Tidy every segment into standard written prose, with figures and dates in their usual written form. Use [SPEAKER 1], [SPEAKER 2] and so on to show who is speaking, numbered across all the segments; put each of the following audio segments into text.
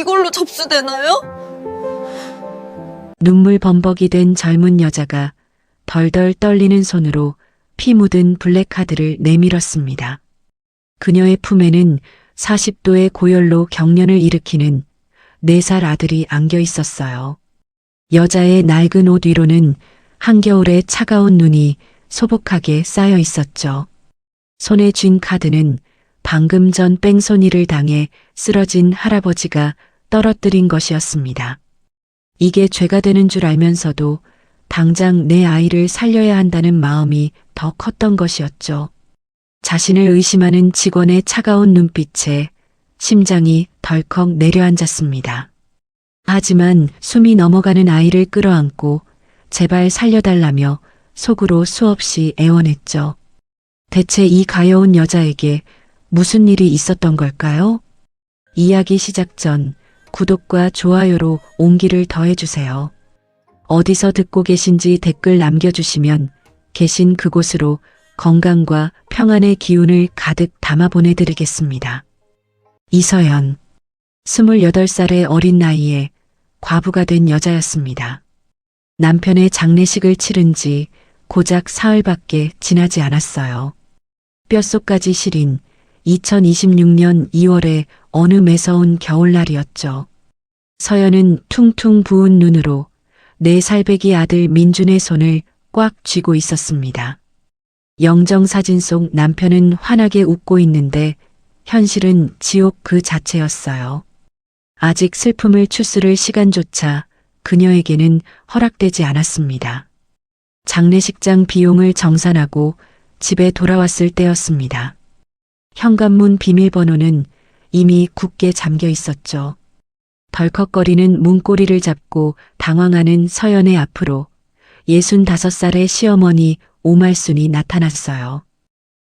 [SPEAKER 1] 이걸로 접수되나요?
[SPEAKER 2] 눈물 범벅이 된 젊은 여자가 덜덜 떨리는 손으로 피 묻은 블랙카드를 내밀었습니다. 그녀의 품에는 40도의 고열로 경련을 일으키는 4살 아들이 안겨 있었어요. 여자의 낡은 옷 위로는 한겨울의 차가운 눈이 소복하게 쌓여 있었죠. 손에 쥔 카드는 방금 전 뺑소니를 당해 쓰러진 할아버지가 떨어뜨린 것이었습니다. 이게 죄가 되는 줄 알면서도 당장 내 아이를 살려야 한다는 마음이 더 컸던 것이었죠. 자신을 의심하는 직원의 차가운 눈빛에 심장이 덜컥 내려앉았습니다. 하지만 숨이 넘어가는 아이를 끌어안고 제발 살려달라며 속으로 수없이 애원했죠. 대체 이 가여운 여자에게 무슨 일이 있었던 걸까요? 이야기 시작 전 구독과 좋아요로 온기를 더해주세요. 어디서 듣고 계신지 댓글 남겨주시면 계신 그곳으로 건강과 평안의 기운을 가득 담아 보내드리겠습니다. 이서연, 28살의 어린 나이에 과부가 된 여자였습니다. 남편의 장례식을 치른 지 고작 사흘밖에 지나지 않았어요. 뼛속까지 시린 2026년 2월의 어느 매서운 겨울날이었죠. 서연은 퉁퉁 부은 눈으로 4살배기 아들 민준의 손을 꽉 쥐고 있었습니다. 영정사진 속 남편은 환하게 웃고 있는데 현실은 지옥 그 자체였어요. 아직 슬픔을 추스를 시간조차 그녀에게는 허락되지 않았습니다. 장례식장 비용을 정산하고 집에 돌아왔을 때였습니다. 현관문 비밀번호는 이미 굳게 잠겨 있었죠. 덜컥거리는 문고리를 잡고 당황하는 서연의 앞으로 65살의 시어머니 오말순이 나타났어요.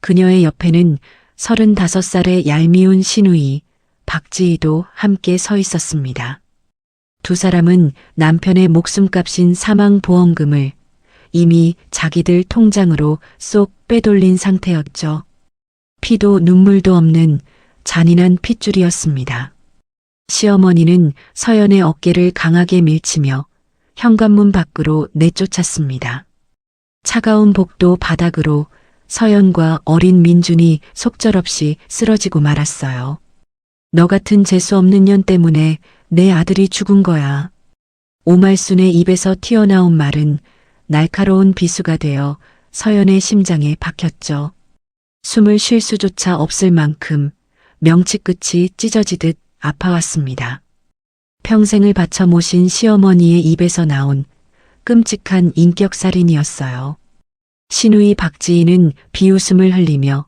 [SPEAKER 2] 그녀의 옆에는 35살의 얄미운 시누이 박지희도 함께 서 있었습니다. 두 사람은 남편의 목숨값인 사망보험금을 이미 자기들 통장으로 쏙 빼돌린 상태였죠. 피도 눈물도 없는 잔인한 핏줄이었습니다. 시어머니는 서연의 어깨를 강하게 밀치며 현관문 밖으로 내쫓았습니다. 차가운 복도 바닥으로 서연과 어린 민준이 속절없이 쓰러지고 말았어요. 너 같은 재수 없는 년 때문에 내 아들이 죽은 거야. 오말순의 입에서 튀어나온 말은 날카로운 비수가 되어 서연의 심장에 박혔죠. 숨을 쉴 수조차 없을 만큼 명치 끝이 찢어지듯 아파왔습니다. 평생을 바쳐 모신 시어머니의 입에서 나온 끔찍한 인격살인이었어요. 시누이 박지희는 비웃음을 흘리며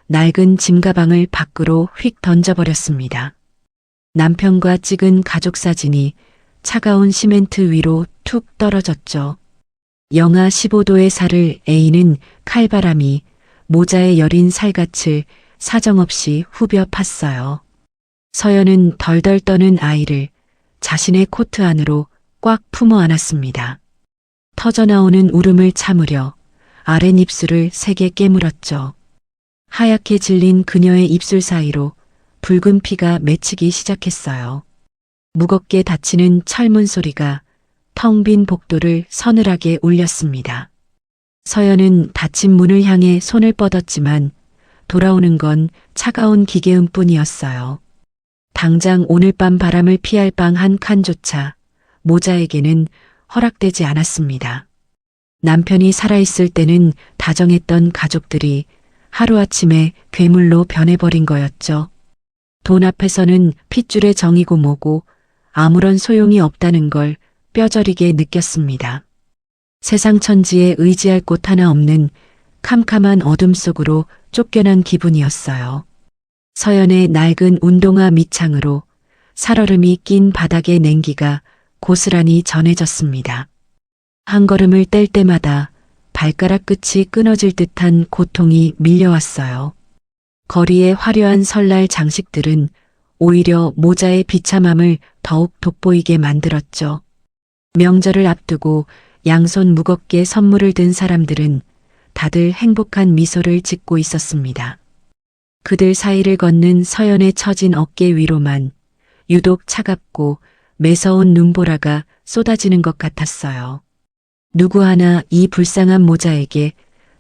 [SPEAKER 2] 낡은 짐가방을 밖으로 휙 던져버렸습니다. 남편과 찍은 가족사진이 차가운 시멘트 위로 툭 떨어졌죠. 영하 15도의 살을 에이는 칼바람이 모자에 여린 살갗을 사정없이 후벼 팠어요. 서연은 덜덜 떠는 아이를 자신의 코트 안으로 꽉 품어 안았습니다. 터져나오는 울음을 참으려 아랫입술을 세게 깨물었죠. 하얗게 질린 그녀의 입술 사이로 붉은 피가 맺히기 시작했어요. 무겁게 닫히는 철문 소리가 텅 빈 복도를 서늘하게 울렸습니다. 서연은 닫힌 문을 향해 손을 뻗었지만 돌아오는 건 차가운 기계음뿐이었어요. 당장 오늘 밤 바람을 피할 방 한 칸조차 모자에게는 허락되지 않았습니다. 남편이 살아있을 때는 다정했던 가족들이 하루아침에 괴물로 변해버린 거였죠. 돈 앞에서는 핏줄의 정이고 뭐고 아무런 소용이 없다는 걸 뼈저리게 느꼈습니다. 세상 천지에 의지할 곳 하나 없는 캄캄한 어둠 속으로 쫓겨난 기분이었어요. 서연의 낡은 운동화 밑창으로 살얼음이 낀 바닥의 냉기가 고스란히 전해졌습니다. 한 걸음을 뗄 때마다 발가락 끝이 끊어질 듯한 고통이 밀려왔어요. 거리의 화려한 설날 장식들은 오히려 모자의 비참함을 더욱 돋보이게 만들었죠. 명절을 앞두고 양손 무겁게 선물을 든 사람들은 다들 행복한 미소를 짓고 있었습니다. 그들 사이를 걷는 서연의 처진 어깨 위로만 유독 차갑고 매서운 눈보라가 쏟아지는 것 같았어요. 누구 하나 이 불쌍한 모자에게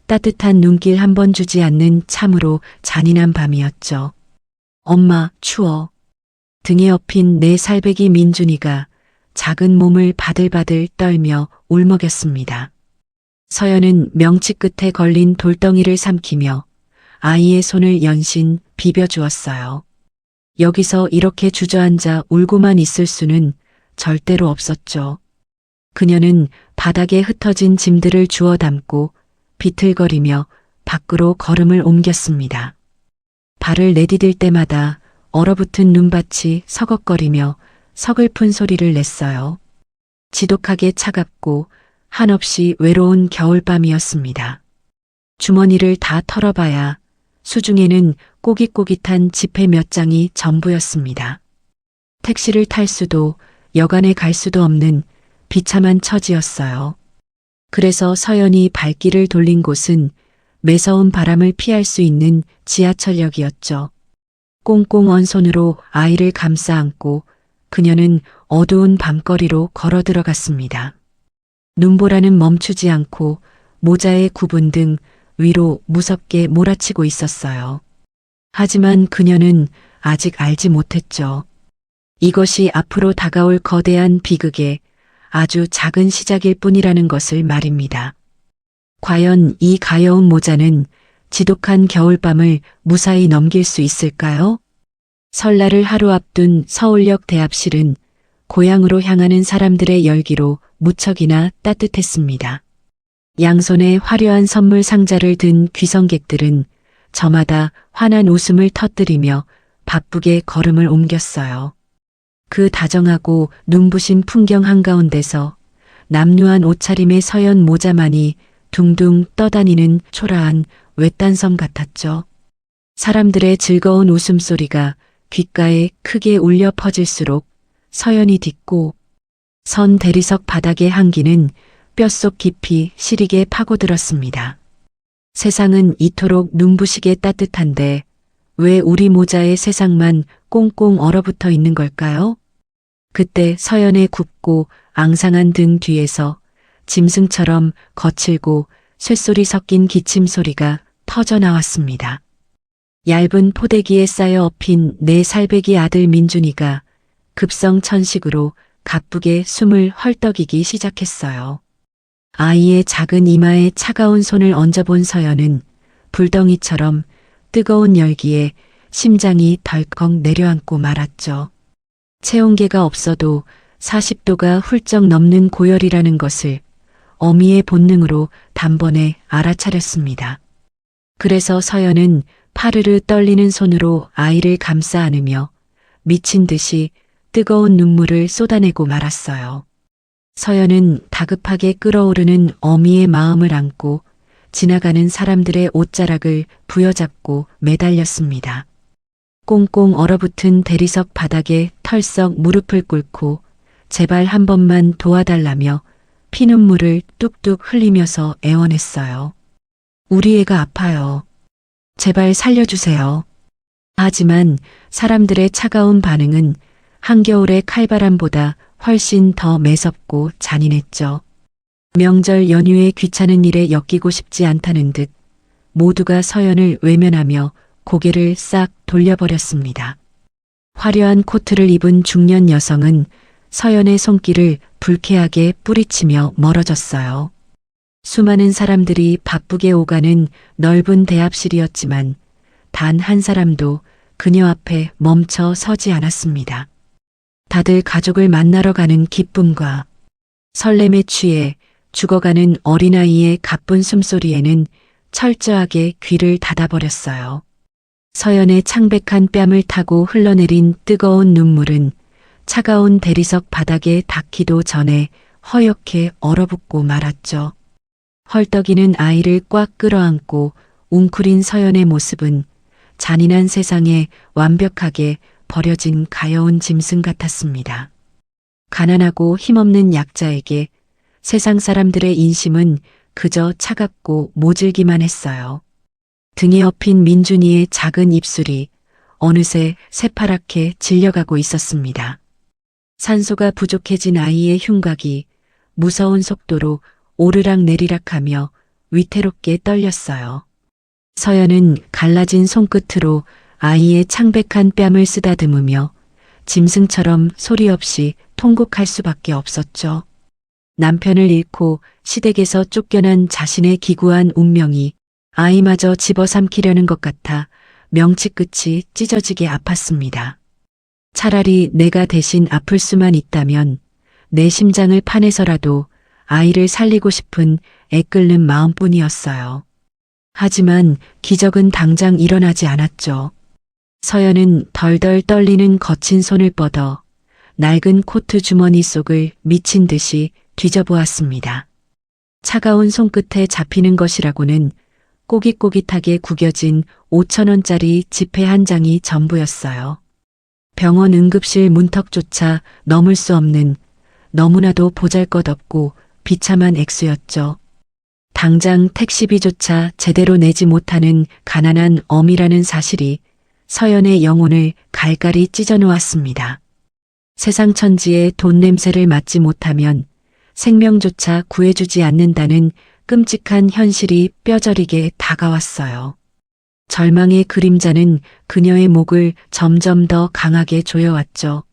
[SPEAKER 2] 따뜻한 눈길 한 번 주지 않는 참으로 잔인한 밤이었죠. 엄마, 추워. 등에 업힌 내 살배기 민준이가 작은 몸을 바들바들 떨며 울먹였습니다. 서연은 명치 끝에 걸린 돌덩이를 삼키며 아이의 손을 연신 비벼주었어요. 여기서 이렇게 주저앉아 울고만 있을 수는 절대로 없었죠. 그녀는 바닥에 흩어진 짐들을 주워 담고 비틀거리며 밖으로 걸음을 옮겼습니다. 발을 내디딜 때마다 얼어붙은 눈밭이 서걱거리며 서글픈 소리를 냈어요. 지독하게 차갑고 한없이 외로운 겨울밤이었습니다. 주머니를 다 털어봐야 수중에는 꼬깃꼬깃한 지폐 몇 장이 전부였습니다. 택시를 탈 수도 여간에 갈 수도 없는 비참한 처지였어요. 그래서 서연이 발길을 돌린 곳은 매서운 바람을 피할 수 있는 지하철역이었죠. 꽁꽁 언 손으로 아이를 감싸 안고 그녀는 어두운 밤거리로 걸어 들어갔습니다. 눈보라는 멈추지 않고 모자의 구분 등 위로 무섭게 몰아치고 있었어요. 하지만 그녀는 아직 알지 못했죠. 이것이 앞으로 다가올 거대한 비극의 아주 작은 시작일 뿐이라는 것을 말입니다. 과연 이 가여운 모자는 지독한 겨울밤을 무사히 넘길 수 있을까요? 설날을 하루 앞둔 서울역 대합실은 고향으로 향하는 사람들의 열기로 무척이나 따뜻했습니다. 양손에 화려한 선물 상자를 든 귀성객들은 저마다 환한 웃음을 터뜨리며 바쁘게 걸음을 옮겼어요. 그 다정하고 눈부신 풍경 한가운데서 남루한 옷차림의 서연 모자만이 둥둥 떠다니는 초라한 외딴 섬 같았죠. 사람들의 즐거운 웃음소리가 귓가에 크게 울려 퍼질수록 서연이 딛고 선 대리석 바닥의 한기는 뼛속 깊이 시리게 파고들었습니다. 세상은 이토록 눈부시게 따뜻한데 왜 우리 모자의 세상만 꽁꽁 얼어붙어 있는 걸까요? 그때 서연의 굽고 앙상한 등 뒤에서 짐승처럼 거칠고 쇳소리 섞인 기침 소리가 터져 나왔습니다. 얇은 포대기에 쌓여 엎인 내 살배기 아들 민준이가 급성천식으로 가쁘게 숨을 헐떡이기 시작했어요. 아이의 작은 이마에 차가운 손을 얹어본 서연은 불덩이처럼 뜨거운 열기에 심장이 덜컥 내려앉고 말았죠. 체온계가 없어도 40도가 훌쩍 넘는 고열이라는 것을 어미의 본능으로 단번에 알아차렸습니다. 그래서 서연은 파르르 떨리는 손으로 아이를 감싸 안으며 미친 듯이 뜨거운 눈물을 쏟아내고 말았어요. 서연은 다급하게 끓어오르는 어미의 마음을 안고 지나가는 사람들의 옷자락을 부여잡고 매달렸습니다. 꽁꽁 얼어붙은 대리석 바닥에 털썩 무릎을 꿇고 제발 한 번만 도와달라며 피눈물을 뚝뚝 흘리면서 애원했어요. 우리 애가 아파요. 제발 살려주세요. 하지만 사람들의 차가운 반응은 한겨울의 칼바람보다 훨씬 더 매섭고 잔인했죠. 명절 연휴에 귀찮은 일에 엮이고 싶지 않다는 듯 모두가 서연을 외면하며 고개를 싹 돌려버렸습니다. 화려한 코트를 입은 중년 여성은 서연의 손길을 불쾌하게 뿌리치며 멀어졌어요. 수많은 사람들이 바쁘게 오가는 넓은 대합실이었지만 단 한 사람도 그녀 앞에 멈춰 서지 않았습니다. 다들 가족을 만나러 가는 기쁨과 설렘에 취해 죽어가는 어린아이의 가쁜 숨소리에는 철저하게 귀를 닫아버렸어요. 서연의 창백한 뺨을 타고 흘러내린 뜨거운 눈물은 차가운 대리석 바닥에 닿기도 전에 허옇게 얼어붙고 말았죠. 헐떡이는 아이를 꽉 끌어안고 웅크린 서연의 모습은 잔인한 세상에 완벽하게 버려진 가여운 짐승 같았습니다. 가난하고 힘없는 약자에게 세상 사람들의 인심은 그저 차갑고 모질기만 했어요. 등에 업힌 민준이의 작은 입술이 어느새 새파랗게 질려가고 있었습니다. 산소가 부족해진 아이의 흉곽이 무서운 속도로 오르락 내리락하며 위태롭게 떨렸어요. 서연은 갈라진 손끝으로 아이의 창백한 뺨을 쓰다듬으며 짐승처럼 소리 없이 통곡할 수밖에 없었죠. 남편을 잃고 시댁에서 쫓겨난 자신의 기구한 운명이 아이마저 집어삼키려는 것 같아 명치 끝이 찢어지게 아팠습니다. 차라리 내가 대신 아플 수만 있다면 내 심장을 파내서라도 아이를 살리고 싶은 애끓는 마음뿐이었어요. 하지만 기적은 당장 일어나지 않았죠. 서연은 덜덜 떨리는 거친 손을 뻗어 낡은 코트 주머니 속을 미친 듯이 뒤져보았습니다. 차가운 손끝에 잡히는 것이라고는 꼬깃꼬깃하게 구겨진 5,000원짜리 지폐 한 장이 전부였어요. 병원 응급실 문턱조차 넘을 수 없는 너무나도 보잘것없고 비참한 액수였죠. 당장 택시비조차 제대로 내지 못하는 가난한 어미라는 사실이 서연의 영혼을 갈갈이 찢어놓았습니다. 세상 천지의 돈 냄새를 맡지 못하면 생명조차 구해주지 않는다는 끔찍한 현실이 뼈저리게 다가왔어요. 절망의 그림자는 그녀의 목을 점점 더 강하게 조여왔죠.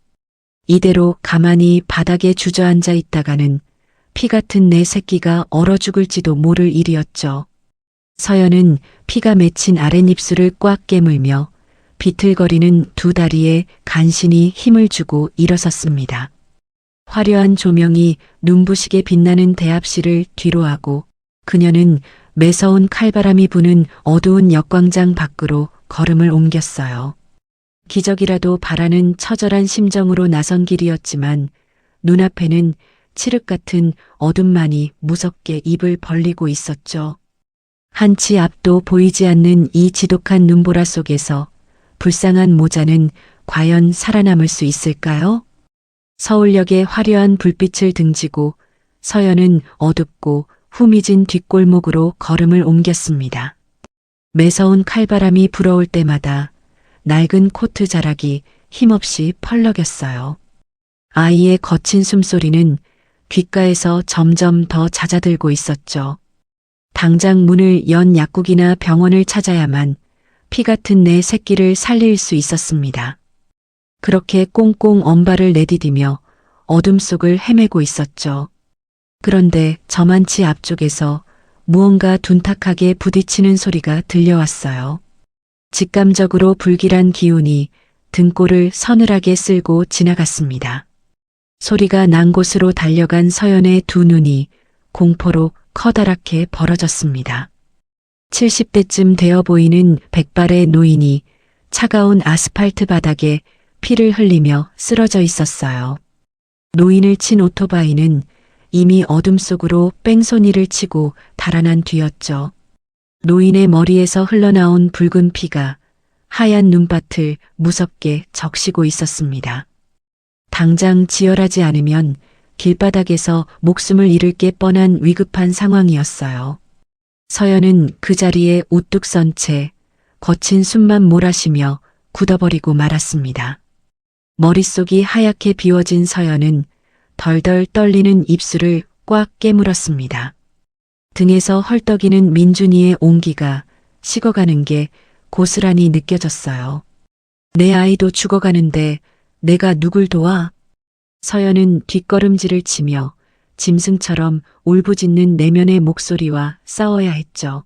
[SPEAKER 2] 이대로 가만히 바닥에 주저앉아 있다가는 피 같은 내 새끼가 얼어 죽을지도 모를 일이었죠. 서연은 피가 맺힌 아랫입술을 꽉 깨물며 비틀거리는 두 다리에 간신히 힘을 주고 일어섰습니다. 화려한 조명이 눈부시게 빛나는 대합실을 뒤로하고 그녀는 매서운 칼바람이 부는 어두운 역광장 밖으로 걸음을 옮겼어요. 기적이라도 바라는 처절한 심정으로 나선 길이었지만 눈앞에는 칠흑 같은 어둠만이 무섭게 입을 벌리고 있었죠. 한치 앞도 보이지 않는 이 지독한 눈보라 속에서 불쌍한 모자는 과연 살아남을 수 있을까요? 서울역의 화려한 불빛을 등지고 서연은 어둡고 후미진 뒷골목으로 걸음을 옮겼습니다. 매서운 칼바람이 불어올 때마다 낡은 코트 자락이 힘없이 펄럭였어요. 아이의 거친 숨소리는 귓가에서 점점 더 잦아들고 있었죠. 당장 문을 연 약국이나 병원을 찾아야만 피 같은 내 새끼를 살릴 수 있었습니다. 그렇게 꽁꽁 엄발을 내디디며 어둠 속을 헤매고 있었죠. 그런데 저만치 앞쪽에서 무언가 둔탁하게 부딪히는 소리가 들려왔어요. 직감적으로 불길한 기운이 등골을 서늘하게 쓸고 지나갔습니다. 소리가 난 곳으로 달려간 서연의 두 눈이 공포로 커다랗게 벌어졌습니다. 70대쯤 되어 보이는 백발의 노인이 차가운 아스팔트 바닥에 피를 흘리며 쓰러져 있었어요. 노인을 친 오토바이는 이미 어둠 속으로 뺑소니를 치고 달아난 뒤였죠. 노인의 머리에서 흘러나온 붉은 피가 하얀 눈밭을 무섭게 적시고 있었습니다. 당장 지혈하지 않으면 길바닥에서 목숨을 잃을 게 뻔한 위급한 상황이었어요. 서연은 그 자리에 우뚝 선 채 거친 숨만 몰아쉬며 굳어버리고 말았습니다. 머릿속이 하얗게 비워진 서연은 덜덜 떨리는 입술을 꽉 깨물었습니다. 등에서 헐떡이는 민준이의 온기가 식어가는 게 고스란히 느껴졌어요. 내 아이도 죽어가는데 내가 누굴 도와? 서연은 뒷걸음질을 치며 짐승처럼 울부짖는 내면의 목소리와 싸워야 했죠.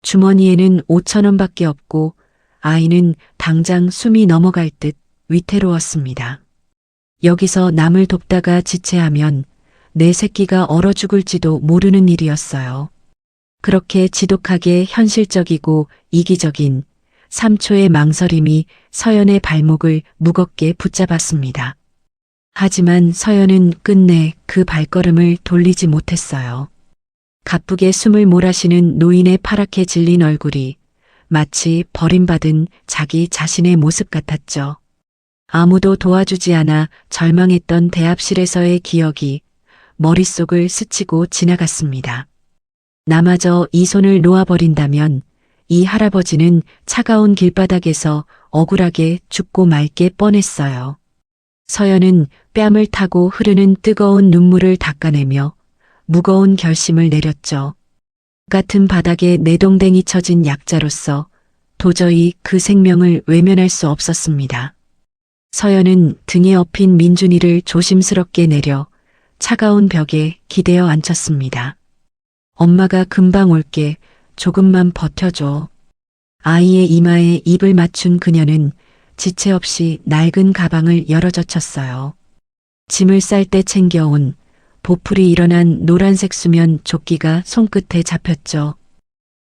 [SPEAKER 2] 주머니에는 5,000원밖에 없고 아이는 당장 숨이 넘어갈 듯 위태로웠습니다. 여기서 남을 돕다가 지체하면 내 새끼가 얼어 죽을지도 모르는 일이었어요. 그렇게 지독하게 현실적이고 이기적인 3초의 망설임이 서연의 발목을 무겁게 붙잡았습니다. 하지만 서연은 끝내 그 발걸음을 돌리지 못했어요. 가쁘게 숨을 몰아쉬는 노인의 파랗게 질린 얼굴이 마치 버림받은 자기 자신의 모습 같았죠. 아무도 도와주지 않아 절망했던 대합실에서의 기억이 머릿속을 스치고 지나갔습니다. 나마저 이 손을 놓아버린다면 이 할아버지는 차가운 길바닥에서 억울하게 죽고 말게 뻔했어요. 서연은 뺨을 타고 흐르는 뜨거운 눈물을 닦아내며 무거운 결심을 내렸죠. 같은 바닥에 내동댕이 쳐진 약자로서 도저히 그 생명을 외면할 수 없었습니다. 서연은 등에 업힌 민준이를 조심스럽게 내려 차가운 벽에 기대어 앉혔습니다. 엄마가 금방 올게. 조금만 버텨줘. 아이의 이마에 입을 맞춘 그녀는 지체 없이 낡은 가방을 열어젖혔어요. 짐을 쌀 때 챙겨온 보풀이 일어난 노란색 수면 조끼가 손끝에 잡혔죠.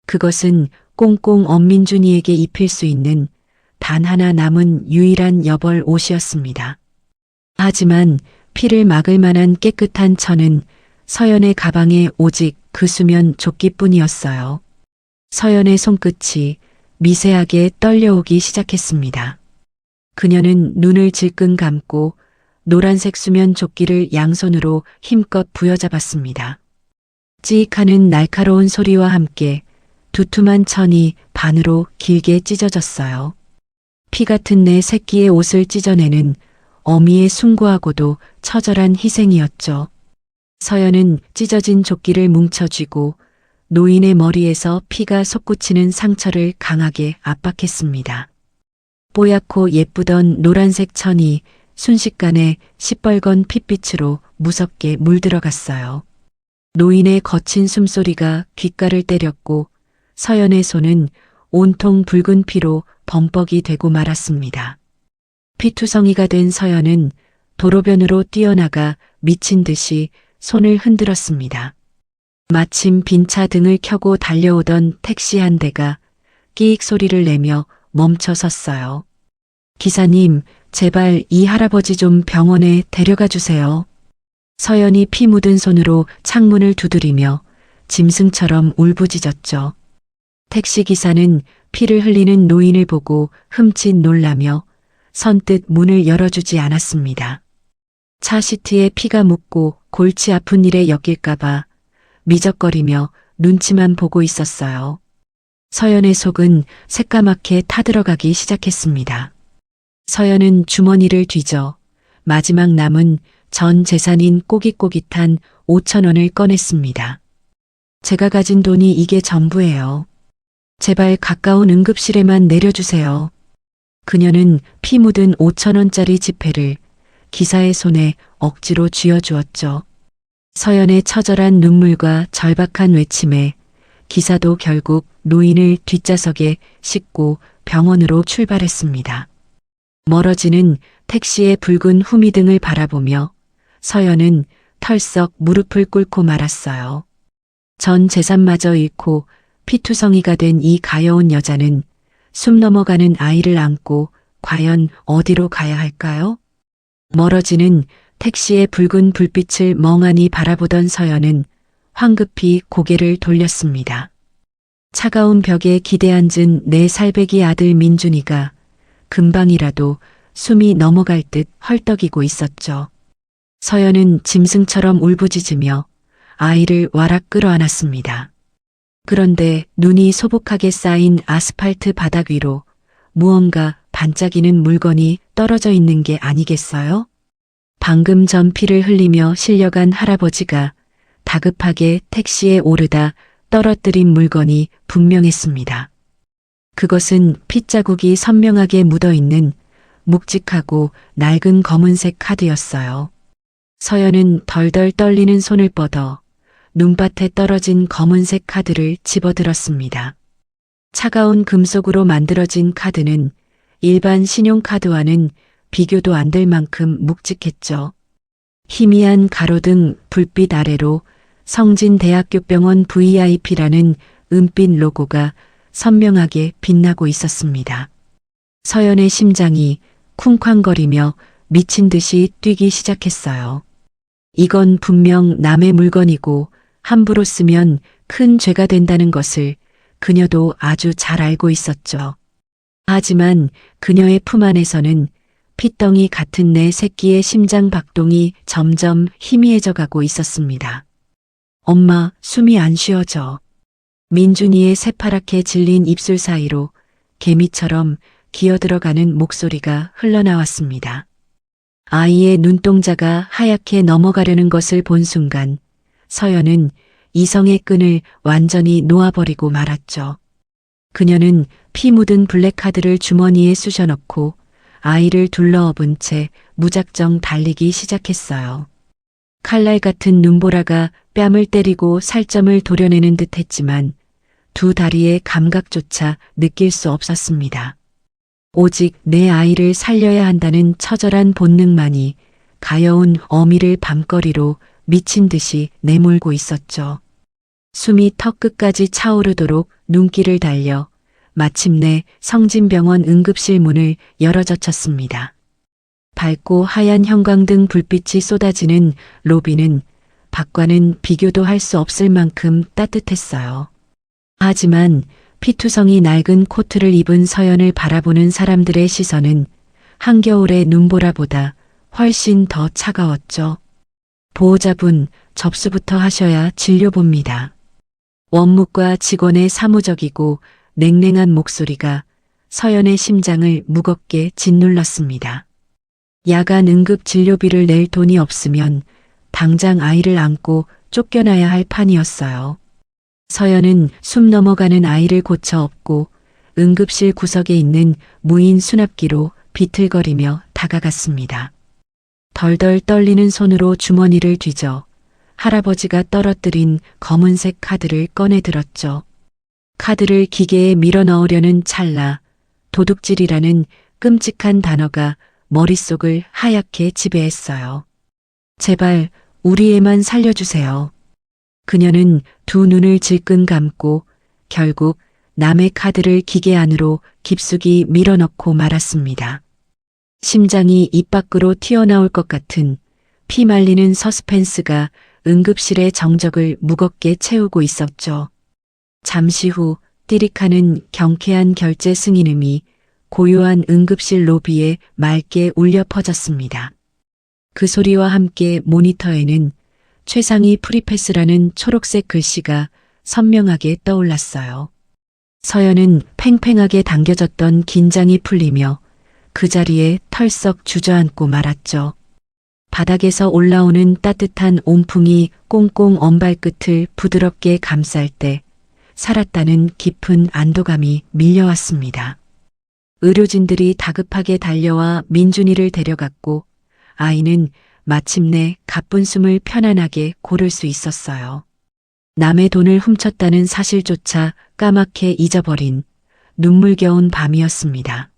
[SPEAKER 2] 그것은 꽁꽁 엄민준이에게 입힐 수 있는 단 하나 남은 유일한 여벌 옷이었습니다. 하지만 피를 막을 만한 깨끗한 천은 서연의 가방에 오직 그 수면 조끼뿐이었어요. 서연의 손끝이 미세하게 떨려오기 시작했습니다. 그녀는 눈을 질끈 감고 노란색 수면 조끼를 양손으로 힘껏 부여잡았습니다. 찌익하는 날카로운 소리와 함께 두툼한 천이 반으로 길게 찢어졌어요. 피 같은 내 새끼의 옷을 찢어내는 어미의 숭고하고도 처절한 희생이었죠. 서연은 찢어진 조끼를 뭉쳐쥐고 노인의 머리에서 피가 솟구치는 상처를 강하게 압박했습니다. 뽀얗고 예쁘던 노란색 천이 순식간에 시뻘건 핏빛으로 무섭게 물들어갔어요. 노인의 거친 숨소리가 귓가를 때렸고 서연의 손은 온통 붉은 피로 범벅이 되고 말았습니다. 피투성이가 된 서연은 도로변으로 뛰어나가 미친 듯이 손을 흔들었습니다. 마침 빈 차 등을 켜고 달려오던 택시 한 대가 끼익 소리를 내며 멈춰 섰어요. 기사님, 제발 이 할아버지 좀 병원에 데려가 주세요. 서연이 피 묻은 손으로 창문을 두드리며 짐승처럼 울부짖었죠. 택시기사는 피를 흘리는 노인을 보고 흠칫 놀라며 선뜻 문을 열어주지 않았습니다. 차 시트에 피가 묻고 골치 아픈 일에 엮일까봐 미적거리며 눈치만 보고 있었어요. 서연의 속은 새까맣게 타들어가기 시작했습니다. 서연은 주머니를 뒤져 마지막 남은 전 재산인 꼬깃꼬깃한 5,000원을 꺼냈습니다. 제가 가진 돈이 이게 전부예요. 제발 가까운 응급실에만 내려주세요. 그녀는 피 묻은 5,000원짜리 지폐를 기사의 손에 억지로 쥐어주었죠. 서연의 처절한 눈물과 절박한 외침에 기사도 결국 노인을 뒷좌석에 싣고 병원으로 출발했습니다. 멀어지는 택시의 붉은 후미등을 바라보며 서연은 털썩 무릎을 꿇고 말았어요. 전 재산마저 잃고 피투성이가 된 이 가여운 여자는 숨 넘어가는 아이를 안고 과연 어디로 가야 할까요? 멀어지는 택시의 붉은 불빛을 멍하니 바라보던 서연은 황급히 고개를 돌렸습니다. 차가운 벽에 기대앉은 내 살배기 아들 민준이가 금방이라도 숨이 넘어갈 듯 헐떡이고 있었죠. 서연은 짐승처럼 울부짖으며 아이를 와락 끌어안았습니다. 그런데 눈이 소복하게 쌓인 아스팔트 바닥 위로 무언가 반짝이는 물건이 떨어져 있는 게 아니겠어요? 방금 전 피를 흘리며 실려간 할아버지가 다급하게 택시에 오르다 떨어뜨린 물건이 분명했습니다. 그것은 핏자국이 선명하게 묻어있는 묵직하고 낡은 검은색 카드였어요. 서연은 덜덜 떨리는 손을 뻗어 눈밭에 떨어진 검은색 카드를 집어들었습니다. 차가운 금속으로 만들어진 카드는 일반 신용카드와는 비교도 안 될 만큼 묵직했죠. 희미한 가로등 불빛 아래로 성진대학교병원 VIP라는 은빛 로고가 선명하게 빛나고 있었습니다. 서연의 심장이 쿵쾅거리며 미친 듯이 뛰기 시작했어요. 이건 분명 남의 물건이고 함부로 쓰면 큰 죄가 된다는 것을 그녀도 아주 잘 알고 있었죠. 하지만 그녀의 품 안에서는 핏덩이 같은 내 새끼의 심장 박동이 점점 희미해져 가고 있었습니다. 엄마, 숨이 안 쉬어져. 민준이의 새파랗게 질린 입술 사이로 개미처럼 기어들어가는 목소리가 흘러나왔습니다. 아이의 눈동자가 하얗게 넘어가려는 것을 본 순간 서연은 이성의 끈을 완전히 놓아버리고 말았죠. 그녀는 피 묻은 블랙카드를 주머니에 쑤셔넣고 아이를 둘러엎은 채 무작정 달리기 시작했어요. 칼날 같은 눈보라가 뺨을 때리고 살점을 도려내는 듯 했지만 두 다리의 감각조차 느낄 수 없었습니다. 오직 내 아이를 살려야 한다는 처절한 본능만이 가여운 어미를 밤거리로 미친 듯이 내몰고 있었죠. 숨이 턱 끝까지 차오르도록 눈길을 달려 마침내 성진병원 응급실 문을 열어젖혔습니다. 밝고 하얀 형광등 불빛이 쏟아지는 로비는 밖과는 비교도 할 수 없을 만큼 따뜻했어요. 하지만 피투성이 낡은 코트를 입은 서연을 바라보는 사람들의 시선은 한겨울의 눈보라보다 훨씬 더 차가웠죠. 보호자분, 접수부터 하셔야 진료봅니다. 원무과 직원의 사무적이고 냉랭한 목소리가 서연의 심장을 무겁게 짓눌렀습니다. 야간 응급 진료비를 낼 돈이 없으면 당장 아이를 안고 쫓겨나야 할 판이었어요. 서연은 숨 넘어가는 아이를 고쳐 업고 응급실 구석에 있는 무인 수납기로 비틀거리며 다가갔습니다. 덜덜 떨리는 손으로 주머니를 뒤져 할아버지가 떨어뜨린 검은색 카드를 꺼내 들었죠. 카드를 기계에 밀어 넣으려는 찰나 도둑질이라는 끔찍한 단어가 머릿속을 하얗게 지배했어요. 제발 우리 애만 살려주세요. 그녀는 두 눈을 질끈 감고 결국 남의 카드를 기계 안으로 깊숙이 밀어넣고 말았습니다. 심장이 입 밖으로 튀어나올 것 같은 피 말리는 서스펜스가 응급실의 정적을 무겁게 채우고 있었죠. 잠시 후 띠릭하는 경쾌한 결제 승인음이 고요한 응급실 로비에 맑게 울려 퍼졌습니다. 그 소리와 함께 모니터에는 최상위 프리패스라는 초록색 글씨가 선명하게 떠올랐어요. 서연은 팽팽하게 당겨졌던 긴장이 풀리며 그 자리에 털썩 주저앉고 말았죠. 바닥에서 올라오는 따뜻한 온풍이 꽁꽁 언 발끝을 부드럽게 감쌀 때 살았다는 깊은 안도감이 밀려왔습니다. 의료진들이 다급하게 달려와 민준이를 데려갔고 아이는 마침내 가쁜 숨을 편안하게 고를 수 있었어요. 남의 돈을 훔쳤다는 사실조차 까맣게 잊어버린 눈물겨운 밤이었습니다.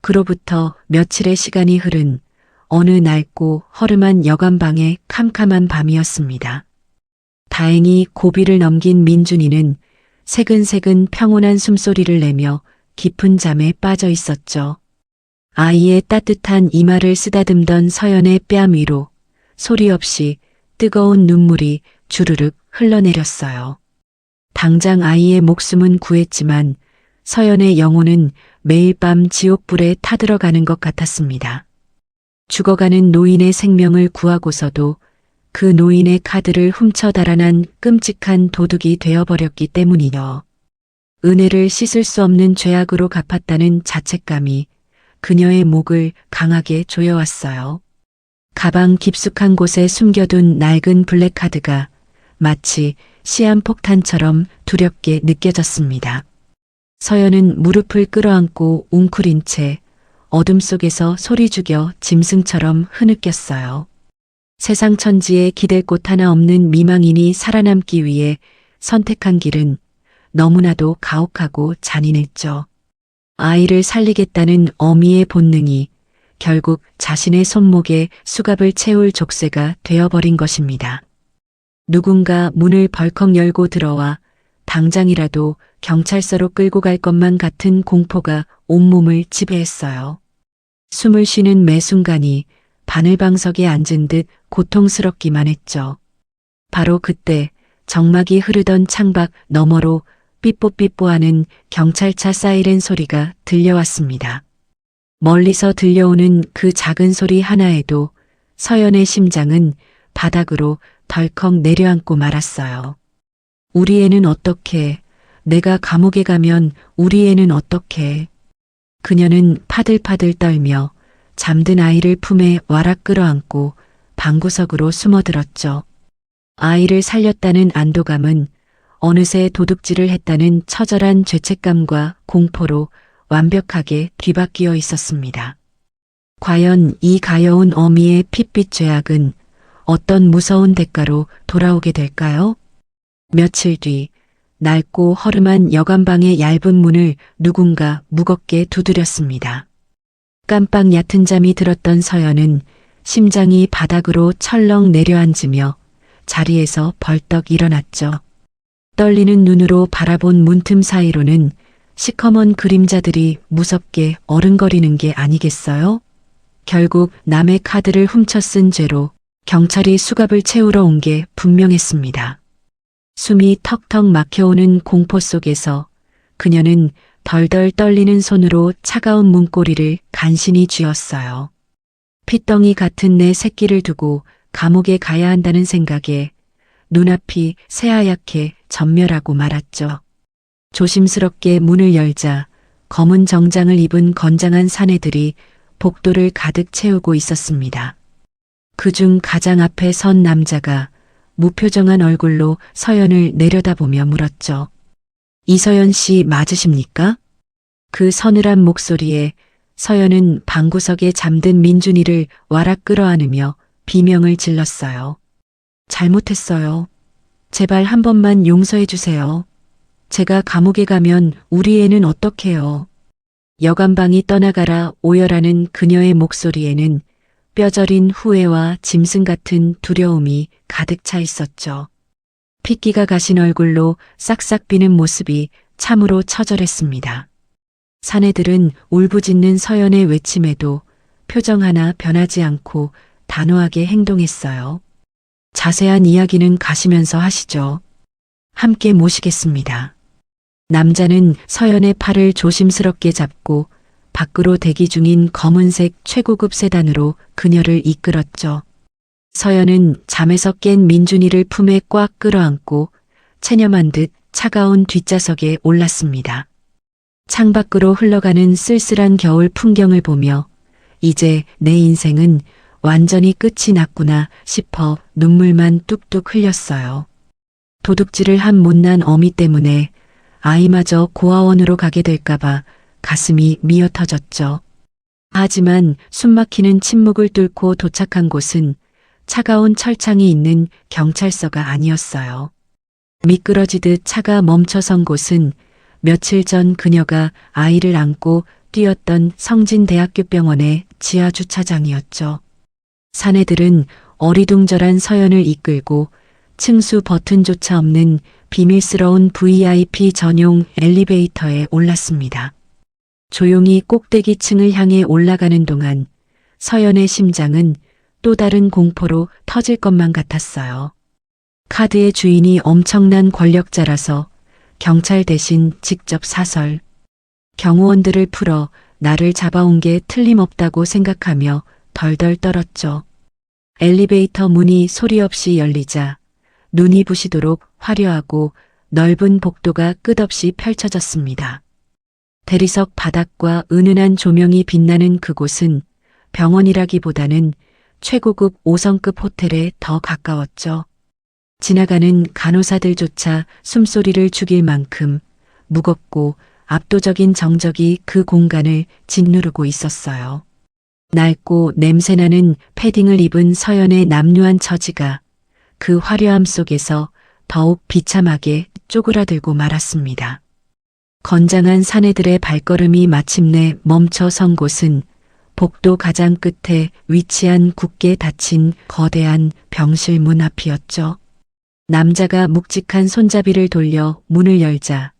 [SPEAKER 2] 그로부터 며칠의 시간이 흐른 어느 낡고 허름한 여관방의 캄캄한 밤이었습니다. 다행히 고비를 넘긴 민준이는 새근새근 평온한 숨소리를 내며 깊은 잠에 빠져 있었죠. 아이의 따뜻한 이마를 쓰다듬던 서연의 뺨 위로 소리 없이 뜨거운 눈물이 주르륵 흘러내렸어요. 당장 아이의 목숨은 구했지만 서연의 영혼은 매일 밤 지옥불에 타들어가는 것 같았습니다. 죽어가는 노인의 생명을 구하고서도 그 노인의 카드를 훔쳐 달아난 끔찍한 도둑이 되어버렸기 때문이요. 은혜를 씻을 수 없는 죄악으로 갚았다는 자책감이 그녀의 목을 강하게 조여왔어요. 가방 깊숙한 곳에 숨겨둔 낡은 블랙카드가 마치 시한폭탄처럼 두렵게 느껴졌습니다. 서연은 무릎을 끌어안고 웅크린 채 어둠 속에서 소리 죽여 짐승처럼 흐느꼈어요. 세상 천지에 기댈 곳 하나 없는 미망인이 살아남기 위해 선택한 길은 너무나도 가혹하고 잔인했죠. 아이를 살리겠다는 어미의 본능이 결국 자신의 손목에 수갑을 채울 족쇄가 되어버린 것입니다. 누군가 문을 벌컥 열고 들어와 당장이라도 경찰서로 끌고 갈 것만 같은 공포가 온몸을 지배했어요. 숨을 쉬는 매 순간이 바늘방석에 앉은 듯 고통스럽기만 했죠. 바로 그때 정막이 흐르던 창밖 너머로 삐뽀삐뽀하는 경찰차 사이렌 소리가 들려왔습니다. 멀리서 들려오는 그 작은 소리 하나에도 서연의 심장은 바닥으로 덜컥 내려앉고 말았어요. 우리 애는 어떻게, 내가 감옥에 가면 우리 애는 어떻게. 그녀는 파들파들 떨며 잠든 아이를 품에 와락 끌어안고 방구석으로 숨어들었죠. 아이를 살렸다는 안도감은 어느새 도둑질을 했다는 처절한 죄책감과 공포로 완벽하게 뒤바뀌어 있었습니다. 과연 이 가여운 어미의 핏빛 죄악은 어떤 무서운 대가로 돌아오게 될까요? 며칠 뒤 낡고 허름한 여관방의 얇은 문을 누군가 무겁게 두드렸습니다. 깜빡 얕은 잠이 들었던 서연은 심장이 바닥으로 철렁 내려앉으며 자리에서 벌떡 일어났죠. 떨리는 눈으로 바라본 문틈 사이로는 시커먼 그림자들이 무섭게 어른거리는 게 아니겠어요? 결국 남의 카드를 훔쳐 쓴 죄로 경찰이 수갑을 채우러 온 게 분명했습니다. 숨이 턱턱 막혀오는 공포 속에서 그녀는 덜덜 떨리는 손으로 차가운 문고리를 간신히 쥐었어요. 핏덩이 같은 내 새끼를 두고 감옥에 가야 한다는 생각에 눈앞이 새하얗게 전멸하고 말았죠. 조심스럽게 문을 열자 검은 정장을 입은 건장한 사내들이 복도를 가득 채우고 있었습니다. 그중 가장 앞에 선 남자가 무표정한 얼굴로 서연을 내려다보며 물었죠. 이서연 씨 맞으십니까? 그 서늘한 목소리에 서연은 방구석에 잠든 민준이를 와락 끌어안으며 비명을 질렀어요. 잘못했어요. 제발 한 번만 용서해 주세요. 제가 감옥에 가면 우리 애는 어떡해요. 여관방이 떠나가라 오열하는 그녀의 목소리에는 뼈저린 후회와 짐승 같은 두려움이 가득 차 있었죠. 핏기가 가신 얼굴로 싹싹 비는 모습이 참으로 처절했습니다. 사내들은 울부짖는 서연의 외침에도 표정 하나 변하지 않고 단호하게 행동했어요. 자세한 이야기는 가시면서 하시죠. 함께 모시겠습니다. 남자는 서연의 팔을 조심스럽게 잡고 밖으로 대기 중인 검은색 최고급 세단으로 그녀를 이끌었죠. 서연은 잠에서 깬 민준이를 품에 꽉 끌어안고 체념한 듯 차가운 뒷좌석에 올랐습니다. 창밖으로 흘러가는 쓸쓸한 겨울 풍경을 보며 이제 내 인생은 완전히 끝이 났구나 싶어 눈물만 뚝뚝 흘렸어요. 도둑질을 한 못난 어미 때문에 아이마저 고아원으로 가게 될까봐 가슴이 미어 터졌죠. 하지만 숨막히는 침묵을 뚫고 도착한 곳은 차가운 철창이 있는 경찰서가 아니었어요. 미끄러지듯 차가 멈춰선 곳은 며칠 전 그녀가 아이를 안고 뛰었던 성진대학교 병원의 지하 주차장이었죠. 사내들은 어리둥절한 서연을 이끌고 층수 버튼조차 없는 비밀스러운 VIP 전용 엘리베이터에 올랐습니다. 조용히 꼭대기층을 향해 올라가는 동안 서연의 심장은 또 다른 공포로 터질 것만 같았어요. 카드의 주인이 엄청난 권력자라서 경찰 대신 직접 사설. 경호원들을 풀어 나를 잡아온 게 틀림없다고 생각하며 덜덜 떨었죠. 엘리베이터 문이 소리 없이 열리자 눈이 부시도록 화려하고 넓은 복도가 끝없이 펼쳐졌습니다. 대리석 바닥과 은은한 조명이 빛나는 그곳은 병원이라기보다는 최고급 5성급 호텔에 더 가까웠죠. 지나가는 간호사들조차 숨소리를 죽일 만큼 무겁고 압도적인 정적이 그 공간을 짓누르고 있었어요. 낡고 냄새나는 패딩을 입은 서연의 남루한 처지가 그 화려함 속에서 더욱 비참하게 쪼그라들고 말았습니다. 건장한 사내들의 발걸음이 마침내 멈춰 선 곳은 복도 가장 끝에 위치한 굳게 닫힌 거대한 병실 문 앞이었죠. 남자가 묵직한 손잡이를 돌려 문을 열자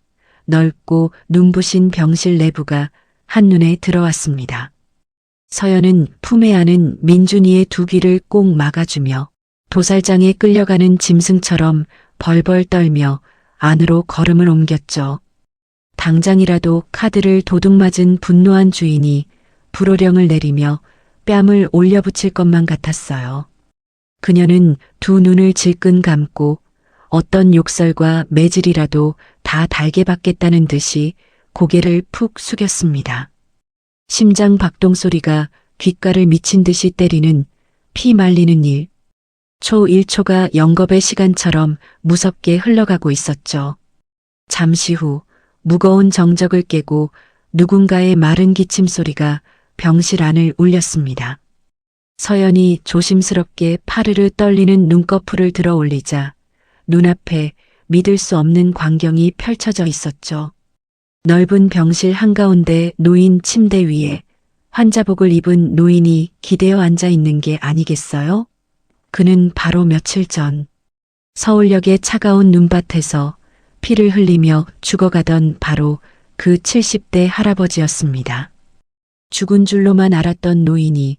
[SPEAKER 2] 넓고 눈부신 병실 내부가 한눈에 들어왔습니다. 서연은 품에 안은 민준이의 두 귀를 꼭 막아주며 도살장에 끌려가는 짐승처럼 벌벌 떨며 안으로 걸음을 옮겼죠. 당장이라도 카드를 도둑맞은 분노한 주인이 불호령을 내리며 뺨을 올려붙일 것만 같았어요. 그녀는 두 눈을 질끈 감고 어떤 욕설과 매질이라도 다 달게 받겠다는 듯이 고개를 푹 숙였습니다. 심장 박동 소리가 귓가를 미친 듯이 때리는 피 말리는 일. 초 1초가 영겁의 시간처럼 무섭게 흘러가고 있었죠. 잠시 후 무거운 정적을 깨고 누군가의 마른 기침 소리가 병실 안을 울렸습니다. 서연이 조심스럽게 파르르 떨리는 눈꺼풀을 들어 올리자 눈앞에 믿을 수 없는 광경이 펼쳐져 있었죠. 넓은 병실 한가운데 놓인 침대 위에 환자복을 입은 노인이 기대어 앉아 있는 게 아니겠어요? 그는 바로 며칠 전 서울역의 차가운 눈밭에서 피를 흘리며 죽어가던 바로 그 70대 할아버지였습니다. 죽은 줄로만 알았던 노인이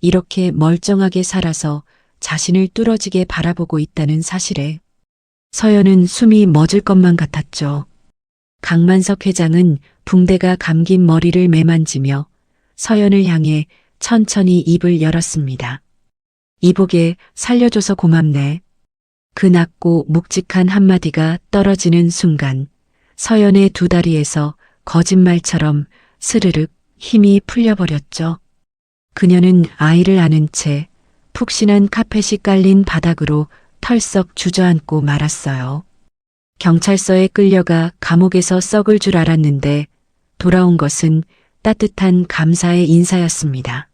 [SPEAKER 2] 이렇게 멀쩡하게 살아서 자신을 뚫어지게 바라보고 있다는 사실에 서연은 숨이 멎을 것만 같았죠. 강만석 회장은 붕대가 감긴 머리를 매만지며 서연을 향해 천천히 입을 열었습니다. 이보게 살려줘서 고맙네. 그 낮고 묵직한 한마디가 떨어지는 순간 서연의 두 다리에서 거짓말처럼 스르륵 힘이 풀려버렸죠. 그녀는 아이를 안은 채 푹신한 카펫이 깔린 바닥으로 털썩 주저앉고 말았어요. 경찰서에 끌려가 감옥에서 썩을 줄 알았는데 돌아온 것은 따뜻한 감사의 인사였습니다.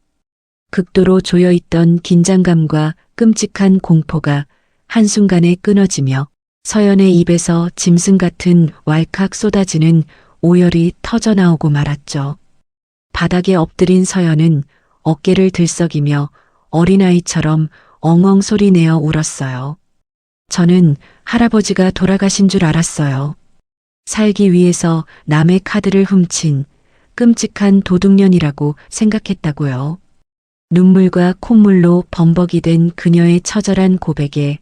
[SPEAKER 2] 극도로 조여있던 긴장감과 끔찍한 공포가 한순간에 끊어지며 서연의 입에서 짐승 같은 왈칵 쏟아지는 오열이 터져나오고 말았죠. 바닥에 엎드린 서연은 어깨를 들썩이며 어린아이처럼 엉엉 소리내어 울었어요. 저는 할아버지가 돌아가신 줄 알았어요. 살기 위해서 남의 카드를 훔친 끔찍한 도둑년이라고 생각했다고요. 눈물과 콧물로 범벅이 된 그녀의 처절한 고백에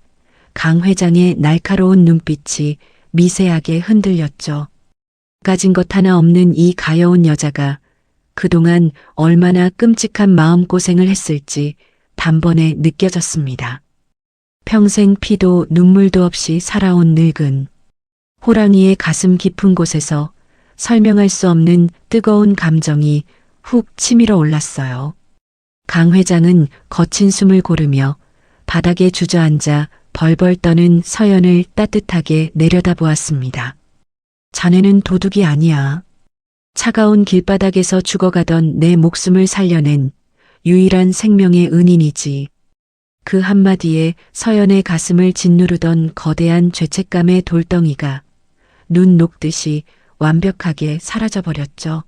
[SPEAKER 2] 강 회장의 날카로운 눈빛이 미세하게 흔들렸죠. 가진 것 하나 없는 이 가여운 여자가 그동안 얼마나 끔찍한 마음고생을 했을지 단번에 느껴졌습니다. 평생 피도 눈물도 없이 살아온 늙은 호랑이의 가슴 깊은 곳에서 설명할 수 없는 뜨거운 감정이 훅 치밀어 올랐어요. 강 회장은 거친 숨을 고르며 바닥에 주저앉아 벌벌 떠는 서연을 따뜻하게 내려다보았습니다. 자네는 도둑이 아니야. 차가운 길바닥에서 죽어가던 내 목숨을 살려낸 유일한 생명의 은인이지. 그 한마디에 서연의 가슴을 짓누르던 거대한 죄책감의 돌덩이가 눈 녹듯이 완벽하게 사라져버렸죠.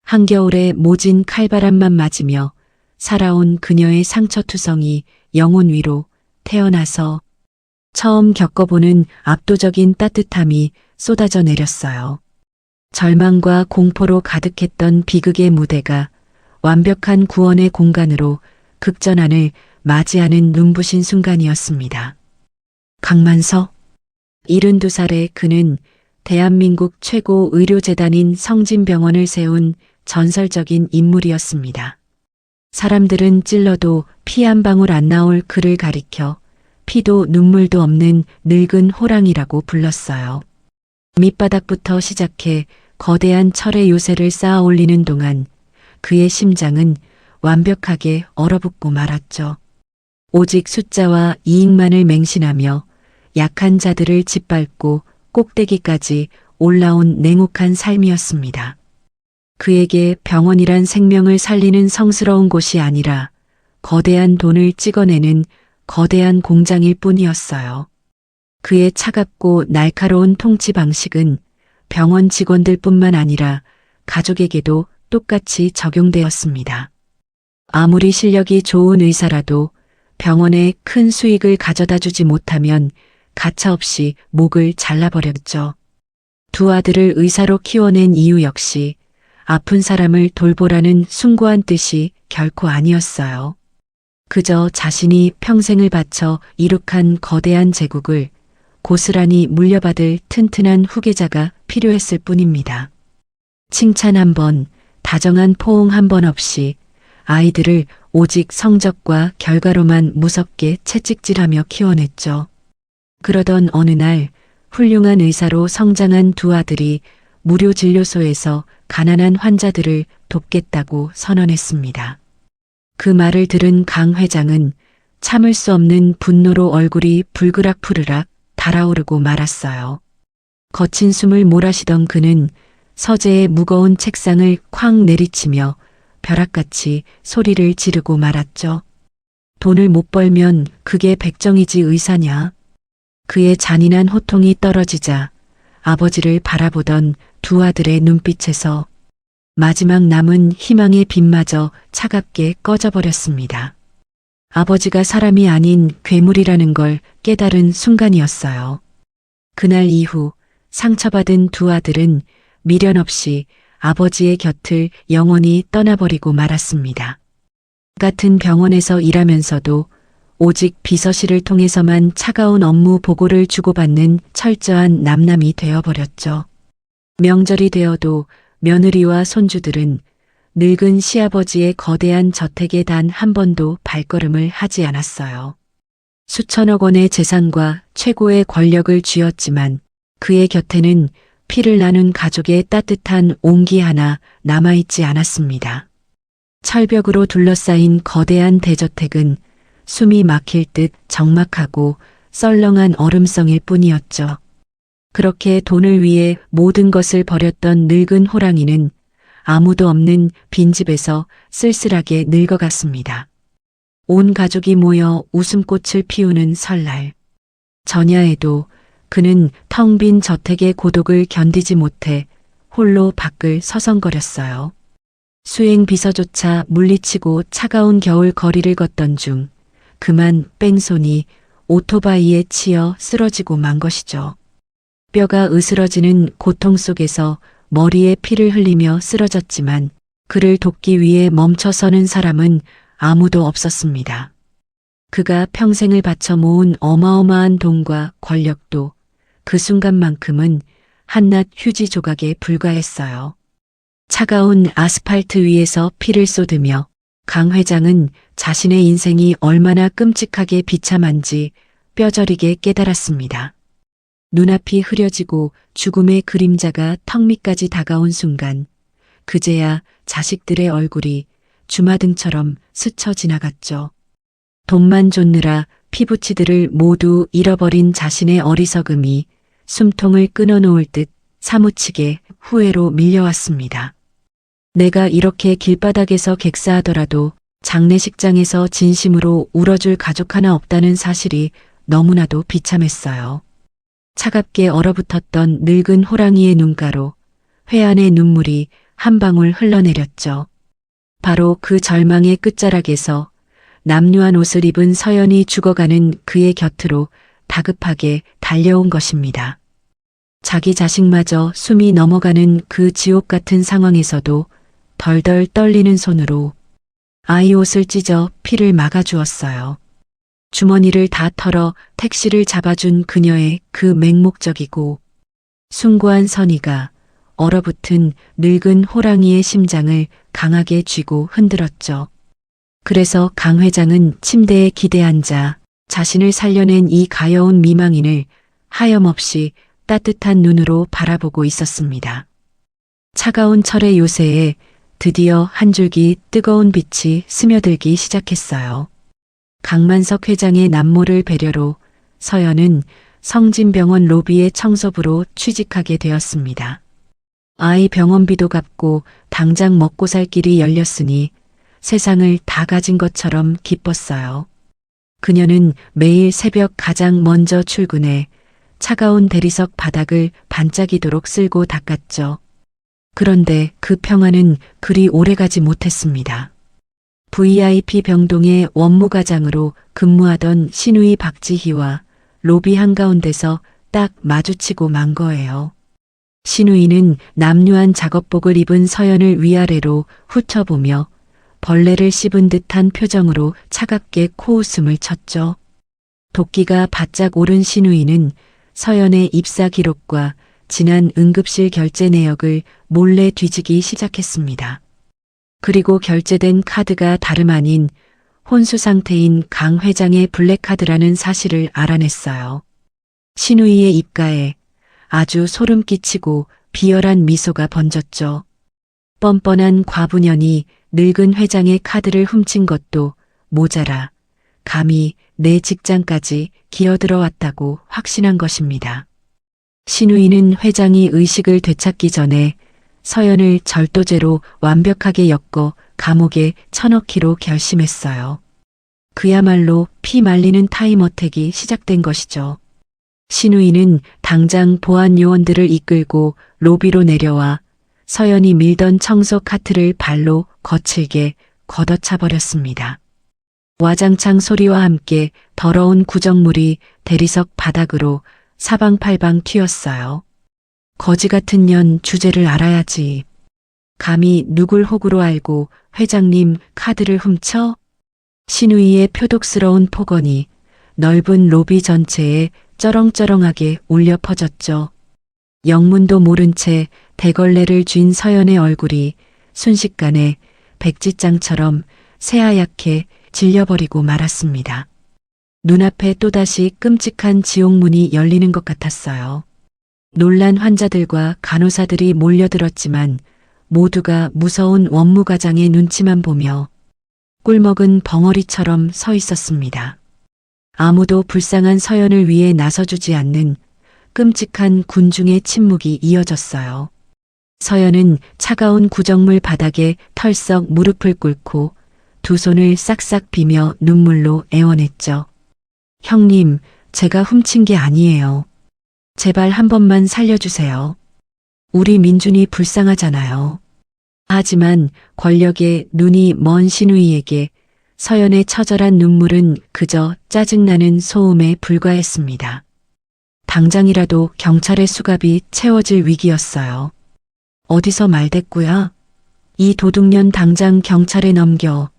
[SPEAKER 2] 한겨울에 모진 칼바람만 맞으며 살아온 그녀의 상처투성이 영혼 위로 태어나서 처음 겪어보는 압도적인 따뜻함이 쏟아져 내렸어요. 절망과 공포로 가득했던 비극의 무대가 완벽한 구원의 공간으로 극전환을 맞이하는 눈부신 순간이었습니다. 강만석. 72살의 그는 대한민국 최고 의료재단인 성진병원을 세운 전설적인 인물이었습니다. 사람들은 찔러도 피 한 방울 안 나올 그를 가리켜 피도 눈물도 없는 늙은 호랑이라고 불렀어요. 밑바닥부터 시작해 거대한 철의 요새를 쌓아 올리는 동안 그의 심장은 완벽하게 얼어붙고 말았죠. 오직 숫자와 이익만을 맹신하며 약한 자들을 짓밟고 꼭대기까지 올라온 냉혹한 삶이었습니다. 그에게 병원이란 생명을 살리는 성스러운 곳이 아니라 거대한 돈을 찍어내는 거대한 공장일 뿐이었어요. 그의 차갑고 날카로운 통치 방식은 병원 직원들뿐만 아니라 가족에게도 똑같이 적용되었습니다. 아무리 실력이 좋은 의사라도 병원에 큰 수익을 가져다 주지 못하면 가차없이 목을 잘라버렸죠. 두 아들을 의사로 키워낸 이유 역시 아픈 사람을 돌보라는 숭고한 뜻이 결코 아니었어요. 그저 자신이 평생을 바쳐 이룩한 거대한 제국을 고스란히 물려받을 튼튼한 후계자가 필요했을 뿐입니다. 칭찬 한 번, 다정한 포옹 한 번 없이 아이들을 오직 성적과 결과로만 무섭게 채찍질하며 키워냈죠. 그러던 어느 날 훌륭한 의사로 성장한 두 아들이 무료 진료소에서 가난한 환자들을 돕겠다고 선언했습니다. 그 말을 들은 강 회장은 참을 수 없는 분노로 얼굴이 불그락푸르락 달아오르고 말았어요. 거친 숨을 몰아쉬던 그는 서재의 무거운 책상을 쾅 내리치며 벼락같이 소리를 지르고 말았죠. 돈을 못 벌면 그게 백정이지 의사냐. 그의 잔인한 호통이 떨어지자 아버지를 바라보던 두 아들의 눈빛에서 마지막 남은 희망의 빛마저 차갑게 꺼져버렸습니다. 아버지가 사람이 아닌 괴물이라는 걸 깨달은 순간이었어요. 그날 이후 상처받은 두 아들은 미련 없이 아버지의 곁을 영원히 떠나버리고 말았습니다. 같은 병원에서 일하면서도 오직 비서실을 통해서만 차가운 업무 보고를 주고받는 철저한 남남이 되어버렸죠. 명절이 되어도 며느리와 손주들은 늙은 시아버지의 거대한 저택에 단 한 번도 발걸음을 하지 않았어요. 수천억 원의 재산과 최고의 권력을 쥐었지만 그의 곁에는 피를 나눈 가족의 따뜻한 온기 하나 남아있지 않았습니다. 철벽으로 둘러싸인 거대한 대저택은 숨이 막힐 듯 적막하고 썰렁한 얼음성일 뿐이었죠. 그렇게 돈을 위해 모든 것을 버렸던 늙은 호랑이는 아무도 없는 빈집에서 쓸쓸하게 늙어갔습니다. 온 가족이 모여 웃음꽃을 피우는 설날. 전야에도 그는 텅 빈 저택의 고독을 견디지 못해 홀로 밖을 서성거렸어요. 수행 비서조차 물리치고 차가운 겨울 거리를 걷던 중 그만 뺑소니 오토바이에 치여 쓰러지고 만 것이죠. 뼈가 으스러지는 고통 속에서 머리에 피를 흘리며 쓰러졌지만 그를 돕기 위해 멈춰서는 사람은 아무도 없었습니다. 그가 평생을 바쳐 모은 어마어마한 돈과 권력도 그 순간만큼은 한낱 휴지 조각에 불과했어요. 차가운 아스팔트 위에서 피를 쏟으며 강 회장은 자신의 인생이 얼마나 끔찍하게 비참한지 뼈저리게 깨달았습니다. 눈앞이 흐려지고 죽음의 그림자가 턱 밑까지 다가온 순간 그제야 자식들의 얼굴이 주마등처럼 스쳐 지나갔죠. 돈만 쫓느라 피부치들을 모두 잃어버린 자신의 어리석음이 숨통을 끊어놓을 듯 사무치게 후회로 밀려왔습니다. 내가 이렇게 길바닥에서 객사하더라도 장례식장에서 진심으로 울어줄 가족 하나 없다는 사실이 너무나도 비참했어요. 차갑게 얼어붙었던 늙은 호랑이의 눈가로 회한의 눈물이 한 방울 흘러내렸죠. 바로 그 절망의 끝자락에서 남루한 옷을 입은 서연이 죽어가는 그의 곁으로 다급하게 달려온 것입니다. 자기 자식마저 숨이 넘어가는 그 지옥 같은 상황에서도 덜덜 떨리는 손으로 아이 옷을 찢어 피를 막아주었어요. 주머니를 다 털어 택시를 잡아준 그녀의 그 맹목적이고 숭고한 선의가 얼어붙은 늙은 호랑이의 심장을 강하게 쥐고 흔들었죠. 그래서 강 회장은 침대에 기대앉아 자신을 살려낸 이 가여운 미망인을 하염없이 따뜻한 눈으로 바라보고 있었습니다. 차가운 철의 요새에 드디어 한 줄기 뜨거운 빛이 스며들기 시작했어요. 강만석 회장의 남모를 배려로 서연은 성진병원 로비의 청소부로 취직하게 되었습니다. 아이 병원비도 갚고 당장 먹고 살 길이 열렸으니 세상을 다 가진 것처럼 기뻤어요. 그녀는 매일 새벽 가장 먼저 출근해 차가운 대리석 바닥을 반짝이도록 쓸고 닦았죠. 그런데 그 평화는 그리 오래가지 못했습니다. VIP 병동의 원무과장으로 근무하던 신우이 박지희와 로비 한가운데서 딱 마주치고 만 거예요. 신우이는 남루한 작업복을 입은 서연을 위아래로 훑어보며 벌레를 씹은 듯한 표정으로 차갑게 코웃음을 쳤죠. 도끼가 바짝 오른 신우이는 서연의 입사 기록과 지난 응급실 결제 내역을 몰래 뒤지기 시작했습니다. 그리고 결제된 카드가 다름 아닌 혼수 상태인 강 회장의 블랙카드라는 사실을 알아냈어요. 신우이의 입가에 아주 소름 끼치고 비열한 미소가 번졌죠. 뻔뻔한 과부년이 늙은 회장의 카드를 훔친 것도 모자라 감히 내 직장까지 기어들어 왔다고 확신한 것입니다. 신우이는 회장이 의식을 되찾기 전에 서연을 절도죄로 완벽하게 엮어 감옥에 쳐넣기로 결심했어요. 그야말로 피 말리는 타임어택이 시작된 것이죠. 신우이는 당장 보안 요원들을 이끌고 로비로 내려와 서연이 밀던 청소 카트를 발로 거칠게 걷어차 버렸습니다. 와장창 소리와 함께 더러운 구정물이 대리석 바닥으로 사방팔방 튀었어요. 거지 같은 년 주제를 알아야지. 감히 누굴 호구로 알고 회장님 카드를 훔쳐? 신우이의 표독스러운 폭언이 넓은 로비 전체에 쩌렁쩌렁하게 울려 퍼졌죠. 영문도 모른 채 대걸레를 쥔 서연의 얼굴이 순식간에 백지장처럼 새하얗게 질려버리고 말았습니다. 눈앞에 또다시 끔찍한 지옥문이 열리는 것 같았어요. 놀란 환자들과 간호사들이 몰려들었지만 모두가 무서운 원무과장의 눈치만 보며 꿀먹은 벙어리처럼 서 있었습니다. 아무도 불쌍한 서연을 위해 나서주지 않는 끔찍한 군중의 침묵이 이어졌어요. 서연은 차가운 구정물 바닥에 털썩 무릎을 꿇고 두 손을 싹싹 비며 눈물로 애원했죠. 형님, 제가 훔친 게 아니에요. 제발 한 번만 살려주세요. 우리 민준이 불쌍하잖아요. 하지만 권력에 눈이 먼 신우이에게 서연의 처절한 눈물은 그저 짜증나는 소음에 불과했습니다. 당장이라도 경찰의 수갑이 채워질 위기였어요. 어디서 말대꾸야? 이 도둑년 당장 경찰에 넘겨.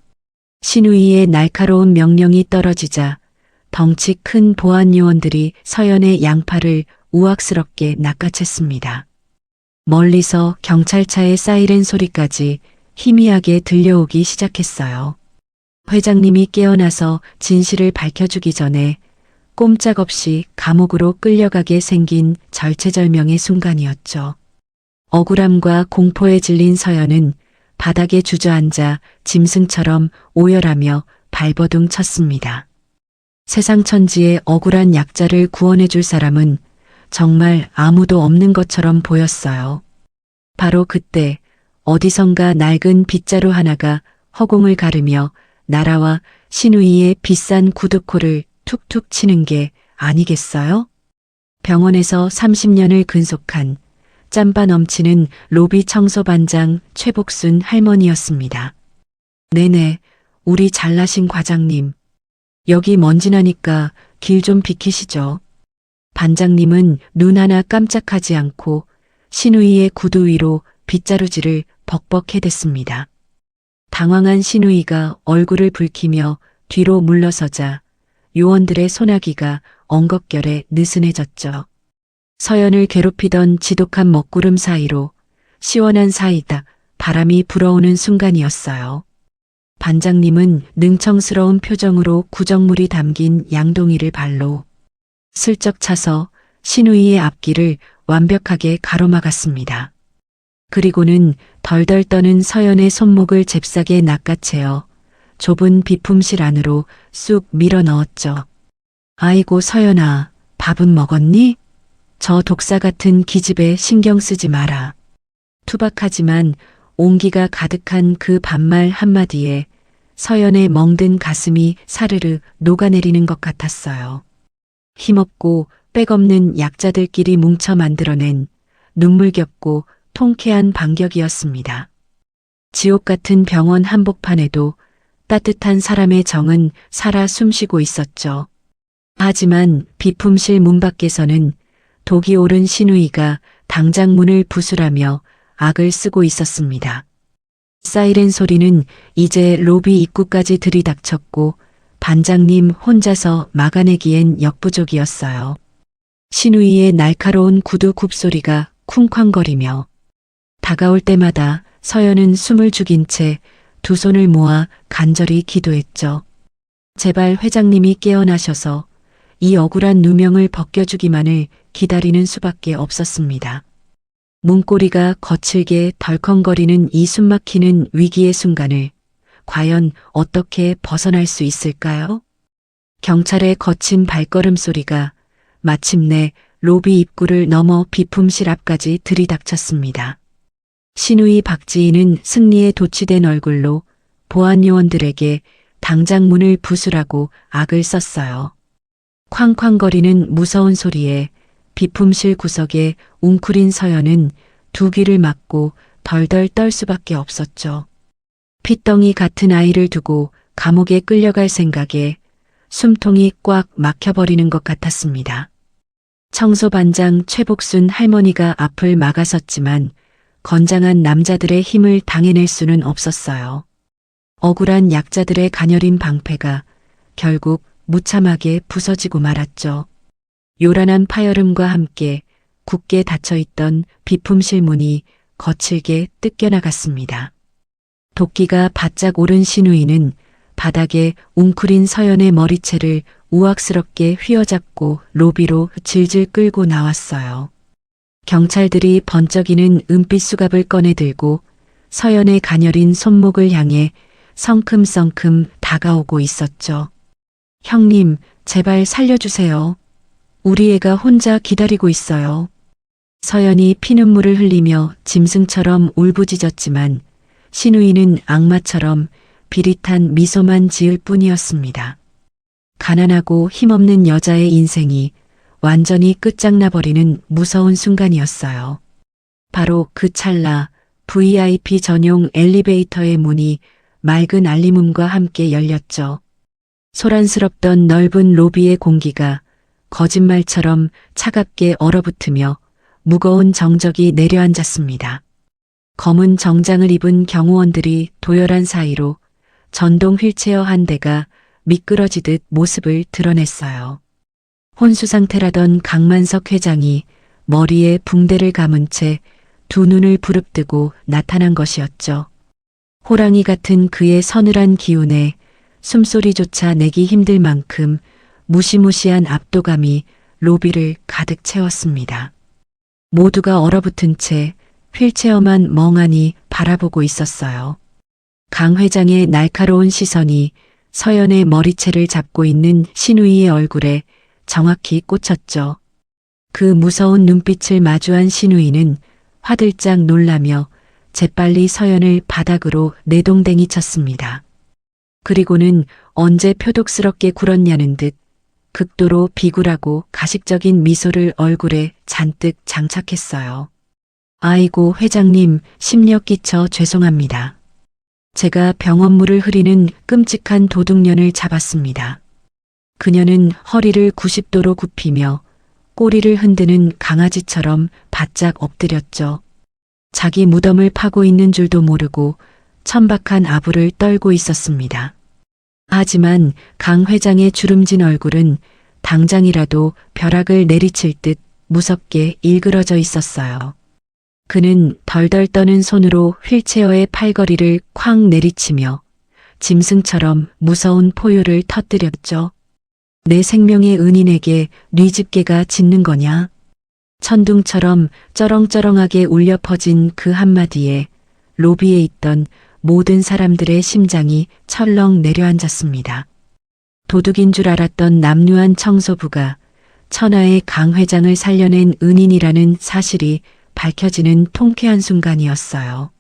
[SPEAKER 2] 신우이의 날카로운 명령이 떨어지자 덩치 큰 보안 요원들이 서연의 양팔을 우악스럽게 낚아챘습니다. 멀리서 경찰차의 사이렌 소리까지 희미하게 들려오기 시작했어요. 회장님이 깨어나서 진실을 밝혀주기 전에 꼼짝없이 감옥으로 끌려가게 생긴 절체절명의 순간이었죠. 억울함과 공포에 질린 서연은 바닥에 주저앉아 짐승처럼 오열하며 발버둥 쳤습니다. 세상 천지의 억울한 약자를 구원해 줄 사람은 정말 아무도 없는 것처럼 보였어요. 바로 그때 어디선가 낡은 빗자루 하나가 허공을 가르며 나라와 신우이의 비싼 구두코를 툭툭 치는 게 아니겠어요? 병원에서 30년을 근속한 짬바 넘치는 로비 청소반장 최복순 할머니였습니다. 네네, 우리 잘나신 과장님. 여기 먼지 나니까 길 좀 비키시죠. 반장님은 눈 하나 깜짝하지 않고 신우이의 구두 위로 빗자루질을 벅벅해댔습니다. 당황한 신우이가 얼굴을 붉히며 뒤로 물러서자 요원들의 소나기가 엉겁결에 느슨해졌죠. 서연을 괴롭히던 지독한 먹구름 사이로 시원한 사이다 바람이 불어오는 순간이었어요. 반장님은 능청스러운 표정으로 구정물이 담긴 양동이를 발로 슬쩍 차서 신우이의 앞길을 완벽하게 가로막았습니다. 그리고는 덜덜 떠는 서연의 손목을 잽싸게 낚아채어 좁은 비품실 안으로 쑥 밀어 넣었죠. 아이고 서연아, 밥은 먹었니? 저 독사 같은 기집애 신경 쓰지 마라. 투박하지만 온기가 가득한 그 반말 한마디에 서연의 멍든 가슴이 사르르 녹아내리는 것 같았어요. 힘없고 빽없는 약자들끼리 뭉쳐 만들어낸 눈물겹고 통쾌한 반격이었습니다. 지옥 같은 병원 한복판에도 따뜻한 사람의 정은 살아 숨쉬고 있었죠. 하지만 비품실 문 밖에서는 독이 오른 신우이가 당장 문을 부수라며 악을 쓰고 있었습니다. 사이렌 소리는 이제 로비 입구까지 들이닥쳤고 반장님 혼자서 막아내기엔 역부족이었어요. 신우이의 날카로운 구두 굽소리가 쿵쾅거리며 다가올 때마다 서연은 숨을 죽인 채 두 손을 모아 간절히 기도했죠. 제발 회장님이 깨어나셔서 이 억울한 누명을 벗겨주기만을 기다리는 수밖에 없었습니다. 문고리가 거칠게 덜컹거리는 이 숨막히는 위기의 순간을 과연 어떻게 벗어날 수 있을까요? 경찰의 거친 발걸음 소리가 마침내 로비 입구를 넘어 비품실 앞까지 들이닥쳤습니다. 신우이 박지희는 승리에 도취된 얼굴로 보안 요원들에게 당장 문을 부수라고 악을 썼어요. 쾅쾅거리는 무서운 소리에 비품실 구석에 웅크린 서연은 두 귀를 막고 덜덜 떨 수밖에 없었죠. 핏덩이 같은 아이를 두고 감옥에 끌려갈 생각에 숨통이 꽉 막혀버리는 것 같았습니다. 청소반장 최복순 할머니가 앞을 막아섰지만 건장한 남자들의 힘을 당해낼 수는 없었어요. 억울한 약자들의 가녀린 방패가 결국 무참하게 부서지고 말았죠. 요란한 파열음과 함께 굳게 닫혀있던 비품실 문이 거칠게 뜯겨나갔습니다. 도끼가 바짝 오른 신우이는 바닥에 웅크린 서연의 머리채를 우악스럽게 휘어잡고 로비로 질질 끌고 나왔어요. 경찰들이 번쩍이는 은빛 수갑을 꺼내 들고 서연의 가녀린 손목을 향해 성큼성큼 다가오고 있었죠. 형님, 제발 살려주세요. 우리 애가 혼자 기다리고 있어요. 서연이 피눈물을 흘리며 짐승처럼 울부짖었지만 신우이는 악마처럼 비릿한 미소만 지을 뿐이었습니다. 가난하고 힘없는 여자의 인생이 완전히 끝장나버리는 무서운 순간이었어요. 바로 그 찰나 VIP 전용 엘리베이터의 문이 맑은 알림음과 함께 열렸죠. 소란스럽던 넓은 로비의 공기가 거짓말처럼 차갑게 얼어붙으며 무거운 정적이 내려앉았습니다. 검은 정장을 입은 경호원들이 도열한 사이로 전동 휠체어 한 대가 미끄러지듯 모습을 드러냈어요. 혼수 상태라던 강만석 회장이 머리에 붕대를 감은 채 두 눈을 부릅뜨고 나타난 것이었죠. 호랑이 같은 그의 서늘한 기운에 숨소리조차 내기 힘들 만큼 무시무시한 압도감이 로비를 가득 채웠습니다. 모두가 얼어붙은 채 휠체어만 멍하니 바라보고 있었어요. 강 회장의 날카로운 시선이 서연의 머리채를 잡고 있는 신우이의 얼굴에 정확히 꽂혔죠. 그 무서운 눈빛을 마주한 신우이는 화들짝 놀라며 재빨리 서연을 바닥으로 내동댕이 쳤습니다. 그리고는 언제 표독스럽게 굴었냐는 듯 극도로 비굴하고 가식적인 미소를 얼굴에 잔뜩 장착했어요. 아이고 회장님, 심력 끼쳐 죄송합니다. 제가 병원물을 흐리는 끔찍한 도둑년을 잡았습니다. 그녀는 허리를 90도로 굽히며 꼬리를 흔드는 강아지처럼 바짝 엎드렸죠. 자기 무덤을 파고 있는 줄도 모르고 천박한 아부를 떨고 있었습니다. 하지만 강 회장의 주름진 얼굴은 당장이라도 벼락을 내리칠 듯 무섭게 일그러져 있었어요. 그는 덜덜 떠는 손으로 휠체어의 팔걸이를 쾅 내리치며 짐승처럼 무서운 포효를 터뜨렸죠. 내 생명의 은인에게 뉘집개가 짖는 거냐? 천둥처럼 쩌렁쩌렁하게 울려 퍼진 그 한마디에 로비에 있던 모든 사람들의 심장이 철렁 내려앉았습니다. 도둑인 줄 알았던 남루한 청소부가 천하의 강 회장을 살려낸 은인이라는 사실이 밝혀지는 통쾌한 순간이었어요.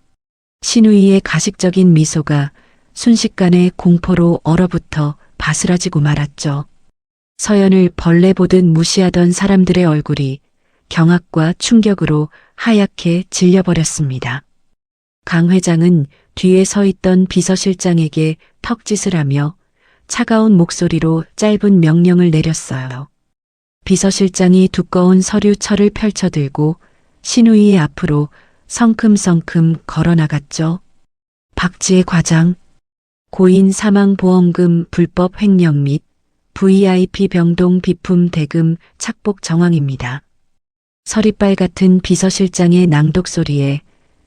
[SPEAKER 2] 신우이의 가식적인 미소가 순식간에 공포로 얼어붙어 바스라지고 말았죠. 서연을 벌레 보듯 무시하던 사람들의 얼굴이 경악과 충격으로 하얗게 질려버렸습니다. 강 회장은 뒤에 서 있던 비서실장에게 턱짓을 하며 차가운 목소리로 짧은 명령을 내렸어요. 비서실장이 두꺼운 서류철을 펼쳐들고 신우이의 앞으로 성큼성큼 걸어나갔죠. 박지혜 과장, 고인 사망보험금 불법 횡령 및 VIP 병동 비품 대금 착복 정황입니다. 서리빨 같은 비서실장의 낭독 소리에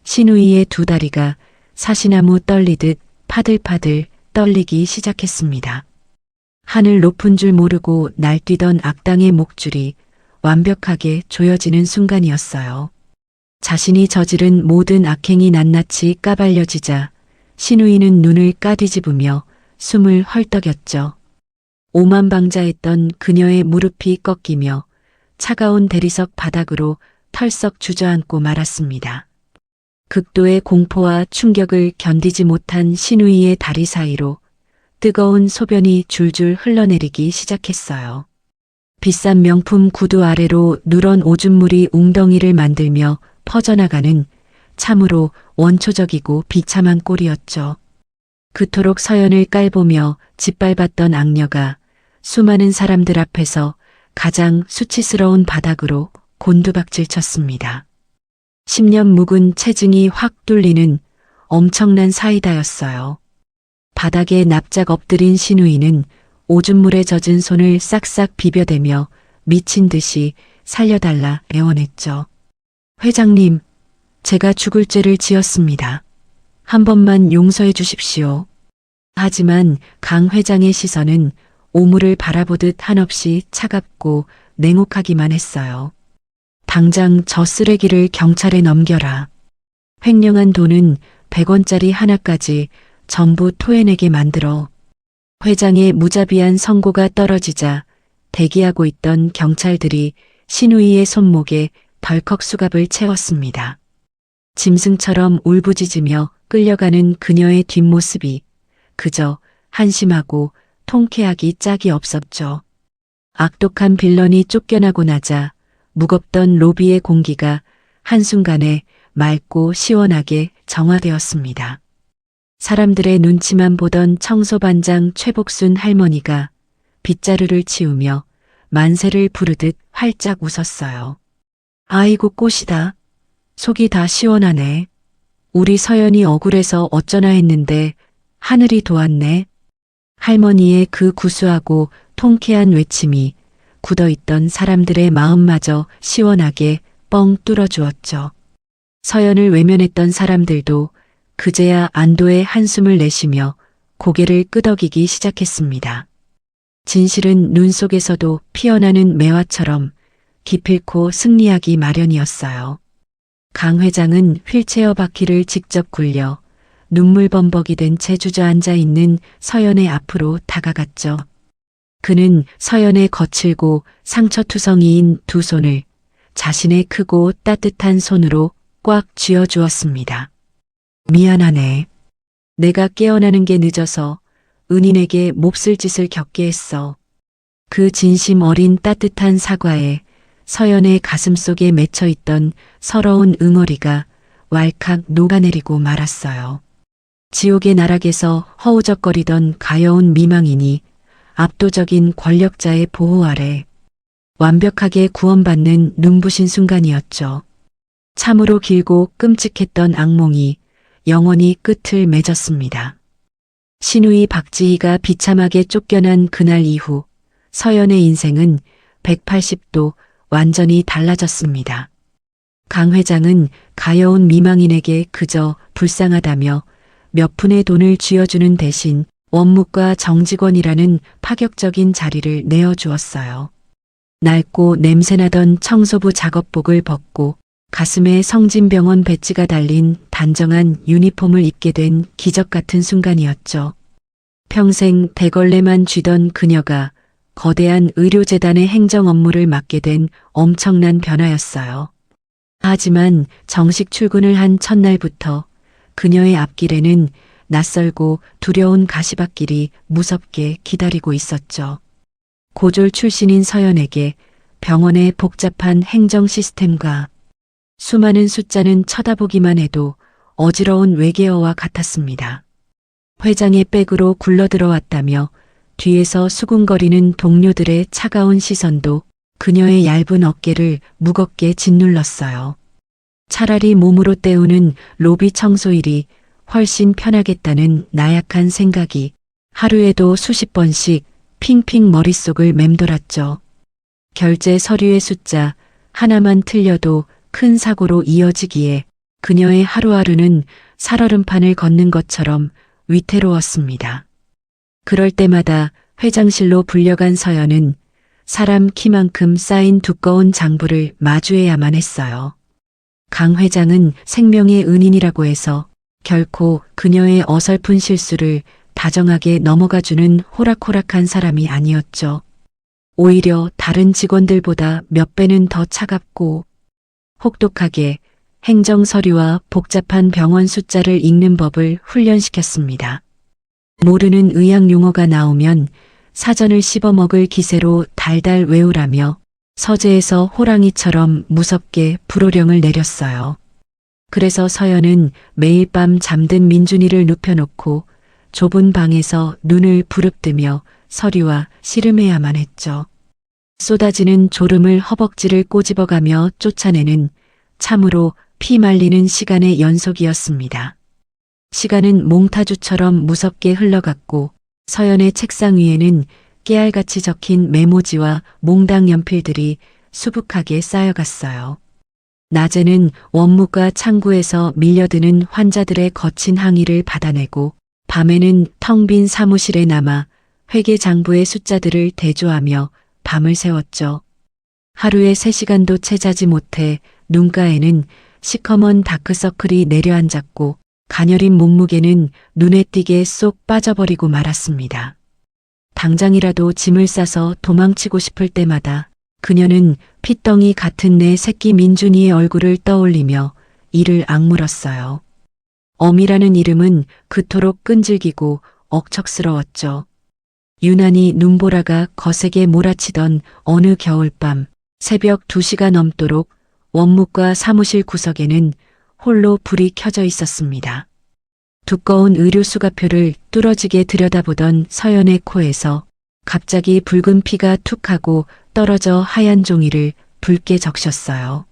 [SPEAKER 2] 신우이의 두 다리가 사시나무 떨리듯 파들파들 떨리기 시작했습니다. 하늘 높은 줄 모르고 날뛰던 악당의 목줄이 완벽하게 조여지는 순간이었어요. 자신이 저지른 모든 악행이 낱낱이 까발려지자 신우이는 눈을 까뒤집으며 숨을 헐떡였죠. 오만방자했던 그녀의 무릎이 꺾이며 차가운 대리석 바닥으로 털썩 주저앉고 말았습니다. 극도의 공포와 충격을 견디지 못한 신우이의 다리 사이로 뜨거운 소변이 줄줄 흘러내리기 시작했어요. 비싼 명품 구두 아래로 누런 오줌물이 웅덩이를 만들며 퍼져나가는 참으로 원초적이고 비참한 꼴이었죠. 그토록 서연을 깔보며 짓밟았던 악녀가 수많은 사람들 앞에서 가장 수치스러운 바닥으로 곤두박질 쳤습니다. 10년 묵은 체증이 확 뚫리는 엄청난 사이다였어요. 바닥에 납작 엎드린 신우이는 오줌물에 젖은 손을 싹싹 비벼대며 미친 듯이 살려달라 애원했죠. 회장님, 제가 죽을 죄를 지었습니다. 한 번만 용서해 주십시오. 하지만 강 회장의 시선은 오물을 바라보듯 한없이 차갑고 냉혹하기만 했어요. 당장 저 쓰레기를 경찰에 넘겨라. 횡령한 돈은 100원짜리 하나까지 전부 토해내게 만들어. 회장의 무자비한 선고가 떨어지자 대기하고 있던 경찰들이 신우이의 손목에 덜컥 수갑을 채웠습니다. 짐승처럼 울부짖으며 끌려가는 그녀의 뒷모습이 그저 한심하고 통쾌하기 짝이 없었죠. 악독한 빌런이 쫓겨나고 나자 무겁던 로비의 공기가 한순간에 맑고 시원하게 정화되었습니다. 사람들의 눈치만 보던 청소반장 최복순 할머니가 빗자루를 치우며 만세를 부르듯 활짝 웃었어요. 아이고 꽃이다. 속이 다 시원하네. 우리 서연이 억울해서 어쩌나 했는데 하늘이 도왔네. 할머니의 그 구수하고 통쾌한 외침이 굳어있던 사람들의 마음마저 시원하게 뻥 뚫어주었죠. 서연을 외면했던 사람들도 그제야 안도의 한숨을 내쉬며 고개를 끄덕이기 시작했습니다. 진실은 눈 속에서도 피어나는 매화처럼 기필코 승리하기 마련이었어요. 강 회장은 휠체어 바퀴를 직접 굴려 눈물범벅이 된 채 주저앉아 있는 서연의 앞으로 다가갔죠. 그는 서연의 거칠고 상처투성이인 두 손을 자신의 크고 따뜻한 손으로 꽉 쥐어주었습니다. 미안하네. 내가 깨어나는 게 늦어서 은인에게 몹쓸 짓을 겪게 했어. 그 진심 어린 따뜻한 사과에 서연의 가슴속에 맺혀있던 서러운 응어리가 왈칵 녹아내리고 말았어요. 지옥의 나락에서 허우적거리던 가여운 미망인이 압도적인 권력자의 보호 아래 완벽하게 구원받는 눈부신 순간이었죠. 참으로 길고 끔찍했던 악몽이 영원히 끝을 맺었습니다. 신우이 박지희가 비참하게 쫓겨난 그날 이후 서연의 인생은 180도 완전히 달라졌습니다. 강 회장은 가여운 미망인에게 그저 불쌍하다며 몇 푼의 돈을 쥐어주는 대신 원무과 정직원이라는 파격적인 자리를 내어주었어요. 낡고 냄새나던 청소부 작업복을 벗고 가슴에 성진병원 배지가 달린 단정한 유니폼을 입게 된 기적 같은 순간이었죠. 평생 대걸레만 쥐던 그녀가 거대한 의료재단의 행정 업무를 맡게 된 엄청난 변화였어요. 하지만 정식 출근을 한 첫날부터 그녀의 앞길에는 낯설고 두려운 가시밭길이 무섭게 기다리고 있었죠. 고졸 출신인 서연에게 병원의 복잡한 행정 시스템과 수많은 숫자는 쳐다보기만 해도 어지러운 외계어와 같았습니다. 회장의 백으로 굴러들어왔다며 뒤에서 수군거리는 동료들의 차가운 시선도 그녀의 얇은 어깨를 무겁게 짓눌렀어요. 차라리 몸으로 때우는 로비 청소일이 훨씬 편하겠다는 나약한 생각이 하루에도 수십 번씩 핑핑 머릿속을 맴돌았죠. 결제 서류의 숫자 하나만 틀려도 큰 사고로 이어지기에 그녀의 하루하루는 살얼음판을 걷는 것처럼 위태로웠습니다. 그럴 때마다 회장실로 불려간 서연은 사람 키만큼 쌓인 두꺼운 장부를 마주해야만 했어요. 강 회장은 생명의 은인이라고 해서 결코 그녀의 어설픈 실수를 다정하게 넘어가주는 호락호락한 사람이 아니었죠. 오히려 다른 직원들보다 몇 배는 더 차갑고 혹독하게 행정 서류와 복잡한 병원 숫자를 읽는 법을 훈련시켰습니다. 모르는 의학 용어가 나오면 사전을 씹어먹을 기세로 달달 외우라며 서재에서 호랑이처럼 무섭게 불호령을 내렸어요. 그래서 서연은 매일 밤 잠든 민준이를 눕혀놓고 좁은 방에서 눈을 부릅뜨며 서류와 씨름해야만 했죠. 쏟아지는 졸음을 허벅지를 꼬집어가며 쫓아내는 참으로 피 말리는 시간의 연속이었습니다. 시간은 몽타주처럼 무섭게 흘러갔고 서연의 책상 위에는 깨알같이 적힌 메모지와 몽당 연필들이 수북하게 쌓여갔어요. 낮에는 원무과 창구에서 밀려드는 환자들의 거친 항의를 받아내고 밤에는 텅 빈 사무실에 남아 회계장부의 숫자들을 대조하며 밤을 새웠죠. 하루에 3시간도 채 자지 못해 눈가에는 시커먼 다크서클이 내려앉았고 가녀린 몸무게는 눈에 띄게 쏙 빠져버리고 말았습니다. 당장이라도 짐을 싸서 도망치고 싶을 때마다 그녀는 핏덩이 같은 내 새끼 민준이의 얼굴을 떠올리며 이를 악물었어요. 어미라는 이름은 그토록 끈질기고 억척스러웠죠. 유난히 눈보라가 거세게 몰아치던 어느 겨울밤 새벽 2시가 넘도록 원무과 사무실 구석에는 홀로 불이 켜져 있었습니다. 두꺼운 의료 수가표를 뚫어지게 들여다보던 서연의 코에서 갑자기 붉은 피가 툭 하고 떨어져 하얀 종이를 붉게 적셨어요.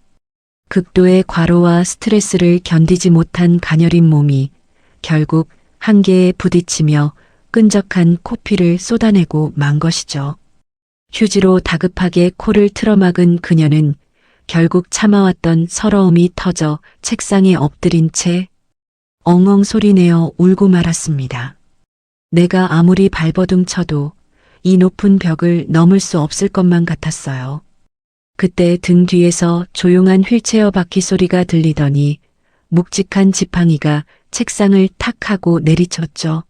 [SPEAKER 2] 극도의 과로와 스트레스를 견디지 못한 가녀린 몸이 결국 한계에 부딪히며 끈적한 코피를 쏟아내고 만 것이죠. 휴지로 다급하게 코를 틀어막은 그녀는 결국 참아왔던 서러움이 터져 책상에 엎드린 채 엉엉 소리내어 울고 말았습니다. 내가 아무리 발버둥 쳐도 이 높은 벽을 넘을 수 없을 것만 같았어요. 그때 등 뒤에서 조용한 휠체어 바퀴 소리가 들리더니 묵직한 지팡이가 책상을 탁 하고 내리쳤죠.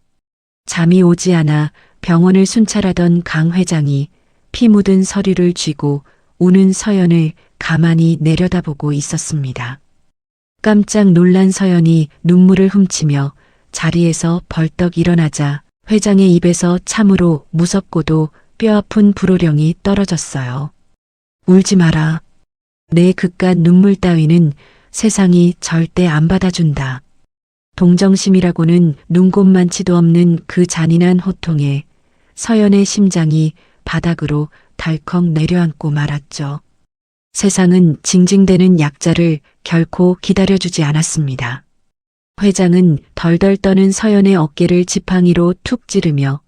[SPEAKER 2] 잠이 오지 않아 병원을 순찰하던 강 회장이 피 묻은 서류를 쥐고 우는 서연을 가만히 내려다보고 있었습니다. 깜짝 놀란 서연이 눈물을 훔치며 자리에서 벌떡 일어나자 회장의 입에서 참으로 무섭고도 뼈아픈 불호령이 떨어졌어요. 울지 마라. 내 그깟 눈물 따위는 세상이 절대 안 받아준다. 동정심이라고는 눈곱만치도 없는 그 잔인한 호통에 서연의 심장이 바닥으로 덜컥 내려앉고 말았죠. 세상은 징징대는 약자를 결코 기다려주지 않았습니다. 회장은 덜덜 떠는 서연의 어깨를 지팡이로 툭 찌르며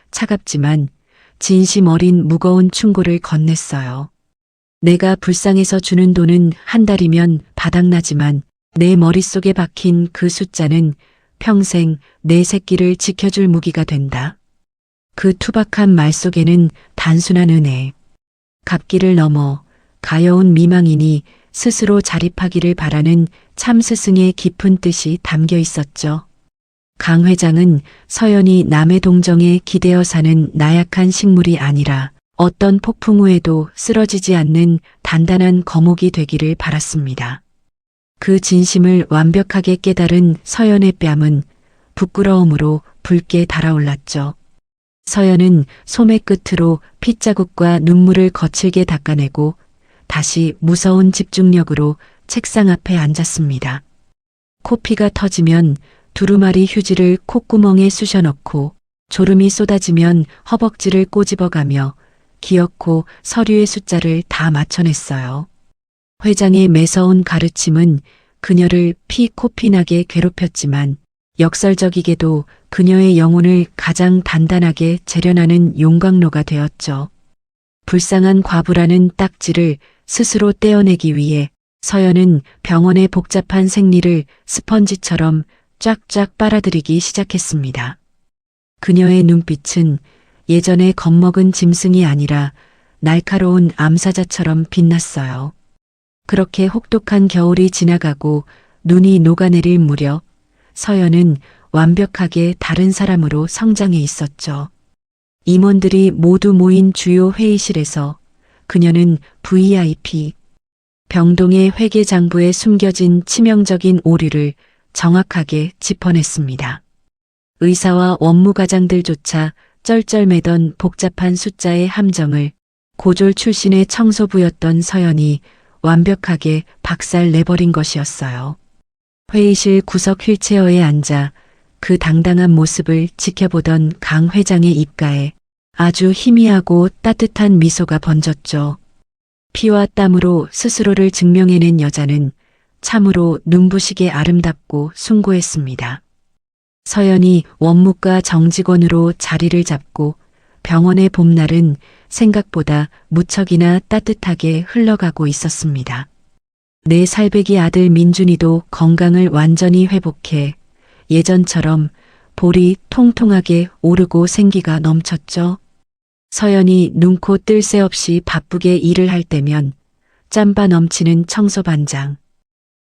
[SPEAKER 2] 차갑지만 진심 어린 무거운 충고를 건넸어요. 내가 불쌍해서 주는 돈은 한 달이면 바닥나지만 내 머릿속에 박힌 그 숫자는 평생 내 새끼를 지켜줄 무기가 된다. 그 투박한 말 속에는 단순한 은혜, 갚기를 넘어 가여운 미망인이 스스로 자립하기를 바라는 참 스승의 깊은 뜻이 담겨 있었죠. 강 회장은 서연이 남의 동정에 기대어 사는 나약한 식물이 아니라 어떤 폭풍 후에도 쓰러지지 않는 단단한 거목이 되기를 바랐습니다. 그 진심을 완벽하게 깨달은 서연의 뺨은 부끄러움으로 붉게 달아올랐죠. 서연은 소매 끝으로 핏자국과 눈물을 거칠게 닦아내고 다시 무서운 집중력으로 책상 앞에 앉았습니다. 코피가 터지면 두루마리 휴지를 콧구멍에 쑤셔넣고 졸음이 쏟아지면 허벅지를 꼬집어가며 기어코 서류의 숫자를 다 맞춰냈어요. 회장의 매서운 가르침은 그녀를 피 코피 나게 괴롭혔지만 역설적이게도 그녀의 영혼을 가장 단단하게 재련하는 용광로가 되었죠. 불쌍한 과부라는 딱지를 스스로 떼어내기 위해 서연은 병원의 복잡한 생리를 스펀지처럼 쫙쫙 빨아들이기 시작했습니다. 그녀의 눈빛은 예전에 겁먹은 짐승이 아니라 날카로운 암사자처럼 빛났어요. 그렇게 혹독한 겨울이 지나가고 눈이 녹아내릴 무렵 서연은 완벽하게 다른 사람으로 성장해 있었죠. 임원들이 모두 모인 주요 회의실에서 그녀는 VIP, 병동의 회계장부에 숨겨진 치명적인 오류를 정확하게 짚어냈습니다. 의사와 원무과장들조차 쩔쩔매던 복잡한 숫자의 함정을 고졸 출신의 청소부였던 서연이 완벽하게 박살내버린 것이었어요. 회의실 구석 휠체어에 앉아 그 당당한 모습을 지켜보던 강 회장의 입가에 아주 희미하고 따뜻한 미소가 번졌죠. 피와 땀으로 스스로를 증명해낸 여자는 참으로 눈부시게 아름답고 숭고했습니다. 서연이 원무과 정직원으로 자리를 잡고 병원의 봄날은 생각보다 무척이나 따뜻하게 흘러가고 있었습니다. 4살배기 아들 민준이도 건강을 완전히 회복해 예전처럼 볼이 통통하게 오르고 생기가 넘쳤죠. 서연이 눈코 뜰 새 없이 바쁘게 일을 할 때면 짬바 넘치는 청소반장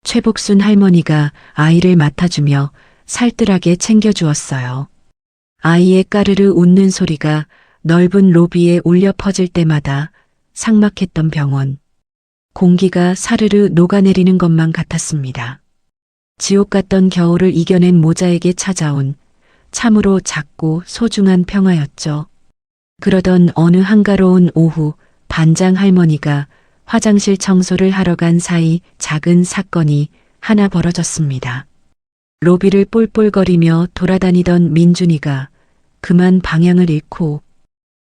[SPEAKER 2] 최복순 할머니가 아이를 맡아주며 살뜰하게 챙겨주었어요. 아이의 까르르 웃는 소리가 넓은 로비에 울려 퍼질 때마다 삭막했던 병원. 공기가 사르르 녹아내리는 것만 같았습니다. 지옥 같던 겨울을 이겨낸 모자에게 찾아온 참으로 작고 소중한 평화였죠. 그러던 어느 한가로운 오후 반장 할머니가 화장실 청소를 하러 간 사이 작은 사건이 하나 벌어졌습니다. 로비를 볼볼거리며 돌아다니던 민준이가 그만 방향을 잃고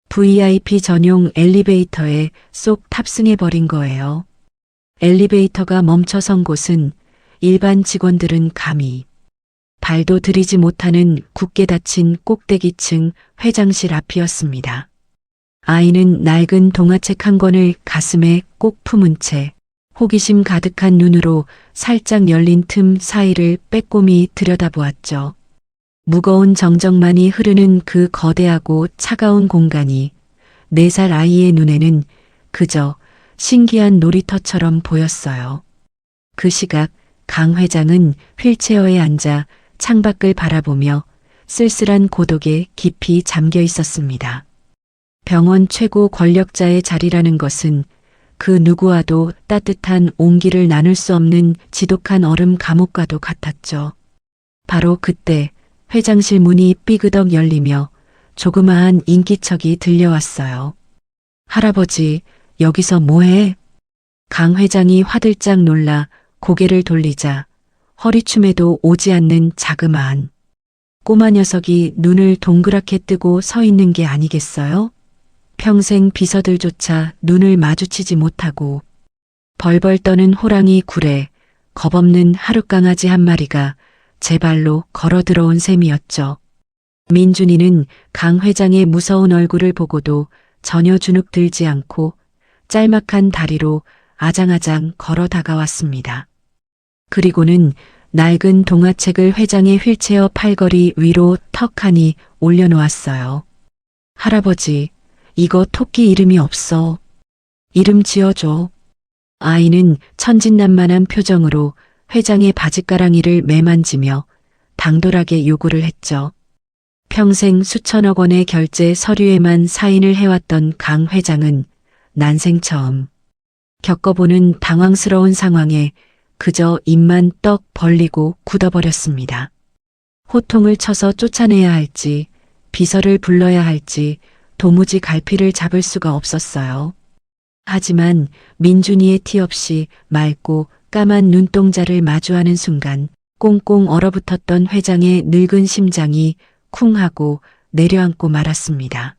[SPEAKER 2] VIP 전용 엘리베이터에 쏙 탑승해버린 거예요. 엘리베이터가 멈춰선 곳은 일반 직원들은 감히 발도 들이지 못하는 굳게 닫힌 꼭대기층 회장실 앞이었습니다. 아이는 낡은 동화책 한 권을 가슴에 꼭 품은 채 호기심 가득한 눈으로 살짝 열린 틈 사이를 빼꼼히 들여다보았죠. 무거운 정적만이 흐르는 그 거대하고 차가운 공간이 4살 아이의 눈에는 그저 신기한 놀이터처럼 보였어요. 그 시각 강 회장은 휠체어에 앉아 창밖을 바라보며 쓸쓸한 고독에 깊이 잠겨 있었습니다. 병원 최고 권력자의 자리라는 것은 그 누구와도 따뜻한 온기를 나눌 수 없는 지독한 얼음 감옥과도 같았죠. 바로 그때 회장실 문이 삐그덕 열리며 조그마한 인기척이 들려왔어요. 할아버지, 여기서 뭐해? 강 회장이 화들짝 놀라 고개를 돌리자 허리춤에도 오지 않는 자그마한 꼬마 녀석이 눈을 동그랗게 뜨고 서 있는 게 아니겠어요? 평생 비서들조차 눈을 마주치지 못하고 벌벌 떠는 호랑이 굴에 겁없는 하룻강아지 한 마리가 제 발로 걸어 들어온 셈이었죠. 민준이는 강 회장의 무서운 얼굴을 보고도 전혀 주눅 들지 않고 짤막한 다리로 아장아장 걸어 다가왔습니다. 그리고는 낡은 동화책을 회장의 휠체어 팔걸이 위로 턱하니 올려놓았어요. 할아버지, 이거 토끼 이름이 없어. 이름 지어줘. 아이는 천진난만한 표정으로 회장의 바지가랑이를 매만지며 당돌하게 요구를 했죠. 평생 수천억 원의 결제 서류에만 사인을 해왔던 강 회장은 난생 처음 겪어보는 당황스러운 상황에 그저 입만 떡 벌리고 굳어버렸습니다. 호통을 쳐서 쫓아내야 할지 비서를 불러야 할지 도무지 갈피를 잡을 수가 없었어요. 하지만 민준이의 티 없이 맑고 까만 눈동자를 마주하는 순간 꽁꽁 얼어붙었던 회장의 늙은 심장이 쿵 하고 내려앉고 말았습니다.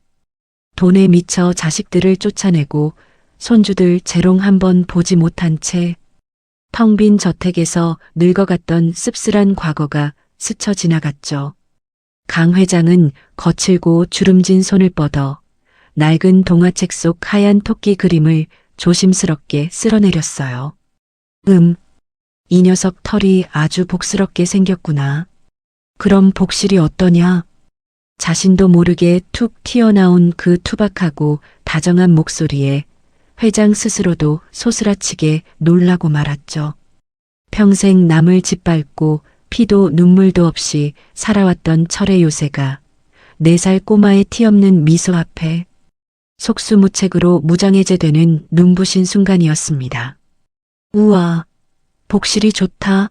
[SPEAKER 2] 돈에 미쳐 자식들을 쫓아내고 손주들 재롱 한번 보지 못한 채 텅 빈 저택에서 늙어갔던 씁쓸한 과거가 스쳐 지나갔죠. 강 회장은 거칠고 주름진 손을 뻗어 낡은 동화책 속 하얀 토끼 그림을 조심스럽게 쓸어내렸어요. 이 녀석 털이 아주 복스럽게 생겼구나. 그럼 복실이 어떠냐? 자신도 모르게 툭 튀어나온 그 투박하고 다정한 목소리에 회장 스스로도 소스라치게 놀라고 말았죠. 평생 남을 짓밟고 피도 눈물도 없이 살아왔던 철의 요새가 4살 꼬마의 티없는 미소 앞에 속수무책으로 무장해제되는 눈부신 순간이었습니다. 우와, 복실이 좋다.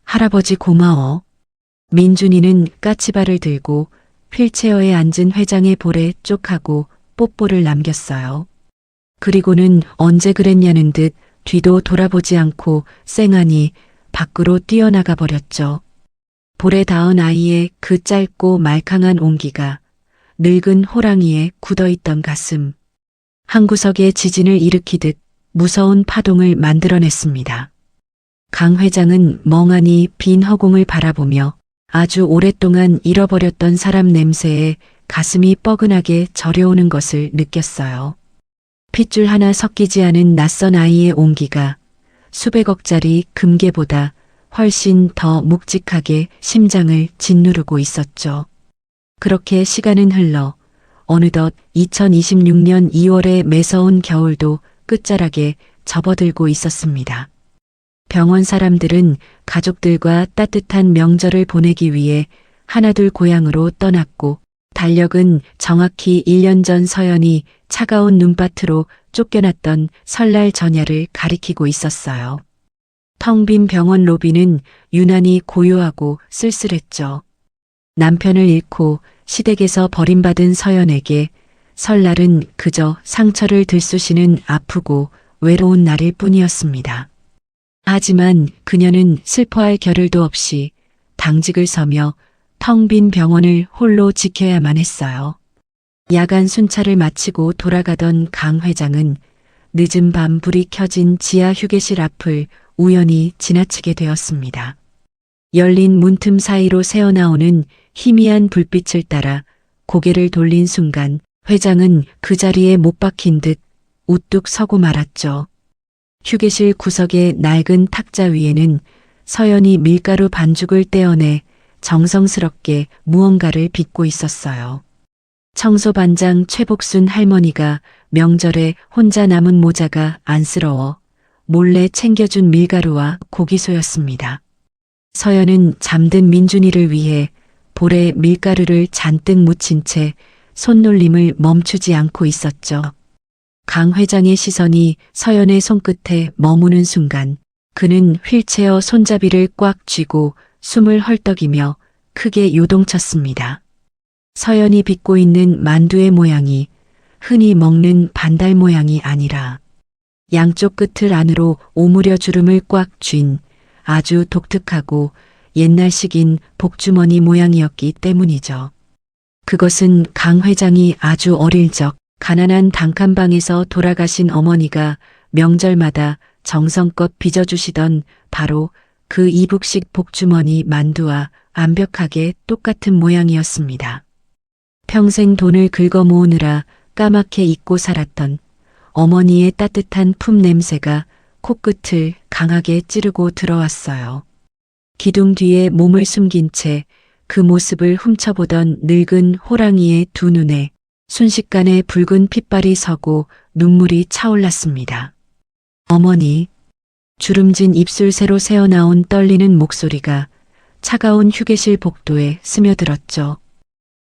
[SPEAKER 2] 할아버지 고마워. 민준이는 까치발을 들고 휠체어에 앉은 회장의 볼에 쪽하고 뽀뽀를 남겼어요. 그리고는 언제 그랬냐는 듯 뒤도 돌아보지 않고 쌩하니 밖으로 뛰어나가 버렸죠. 볼에 닿은 아이의 그 짧고 말캉한 온기가 늙은 호랑이의 굳어있던 가슴, 한 구석에 지진을 일으키듯 무서운 파동을 만들어냈습니다. 강 회장은 멍하니 빈 허공을 바라보며 아주 오랫동안 잃어버렸던 사람 냄새에 가슴이 뻐근하게 저려오는 것을 느꼈어요. 핏줄 하나 섞이지 않은 낯선 아이의 온기가 수백억짜리 금괴보다 훨씬 더 묵직하게 심장을 짓누르고 있었죠. 그렇게 시간은 흘러 어느덧 2026년 2월의 매서운 겨울도 끝자락에 접어들고 있었습니다. 병원 사람들은 가족들과 따뜻한 명절을 보내기 위해 하나둘 고향으로 떠났고 달력은 정확히 1년 전 서연이 차가운 눈밭으로 쫓겨났던 설날 전야를 가리키고 있었어요. 텅 빈 병원 로비는 유난히 고요하고 쓸쓸했죠. 남편을 잃고 시댁에서 버림받은 서연에게 설날은 그저 상처를 들쑤시는 아프고 외로운 날일 뿐이었습니다. 하지만 그녀는 슬퍼할 겨를도 없이 당직을 서며 텅 빈 병원을 홀로 지켜야만 했어요. 야간 순찰을 마치고 돌아가던 강 회장은 늦은 밤 불이 켜진 지하 휴게실 앞을 우연히 지나치게 되었습니다. 열린 문틈 사이로 새어나오는 희미한 불빛을 따라 고개를 돌린 순간 회장은 그 자리에 못 박힌 듯 우뚝 서고 말았죠. 휴게실 구석의 낡은 탁자 위에는 서연이 밀가루 반죽을 떼어내 정성스럽게 무언가를 빚고 있었어요. 청소반장 최복순 할머니가 명절에 혼자 남은 모자가 안쓰러워 몰래 챙겨준 밀가루와 고기소였습니다. 서연은 잠든 민준이를 위해 볼에 밀가루를 잔뜩 묻힌 채 손놀림을 멈추지 않고 있었죠. 강 회장의 시선이 서연의 손끝에 머무는 순간 그는 휠체어 손잡이를 꽉 쥐고 숨을 헐떡이며 크게 요동쳤습니다. 서연이 빚고 있는 만두의 모양이 흔히 먹는 반달 모양이 아니라 양쪽 끝을 안으로 오므려 주름을 꽉 쥔 아주 독특하고 옛날식인 복주머니 모양이었기 때문이죠. 그것은 강 회장이 아주 어릴 적 가난한 단칸방에서 돌아가신 어머니가 명절마다 정성껏 빚어주시던 바로 그 이북식 복주머니 만두와 완벽하게 똑같은 모양이었습니다. 평생 돈을 긁어 모으느라 까맣게 잊고 살았던 어머니의 따뜻한 품 냄새가 코끝을 강하게 찌르고 들어왔어요. 기둥 뒤에 몸을 숨긴 채 그 모습을 훔쳐보던 늙은 호랑이의 두 눈에 순식간에 붉은 핏발이 서고 눈물이 차올랐습니다. 어머니, 주름진 입술 새로 새어나온 떨리는 목소리가 차가운 휴게실 복도에 스며들었죠.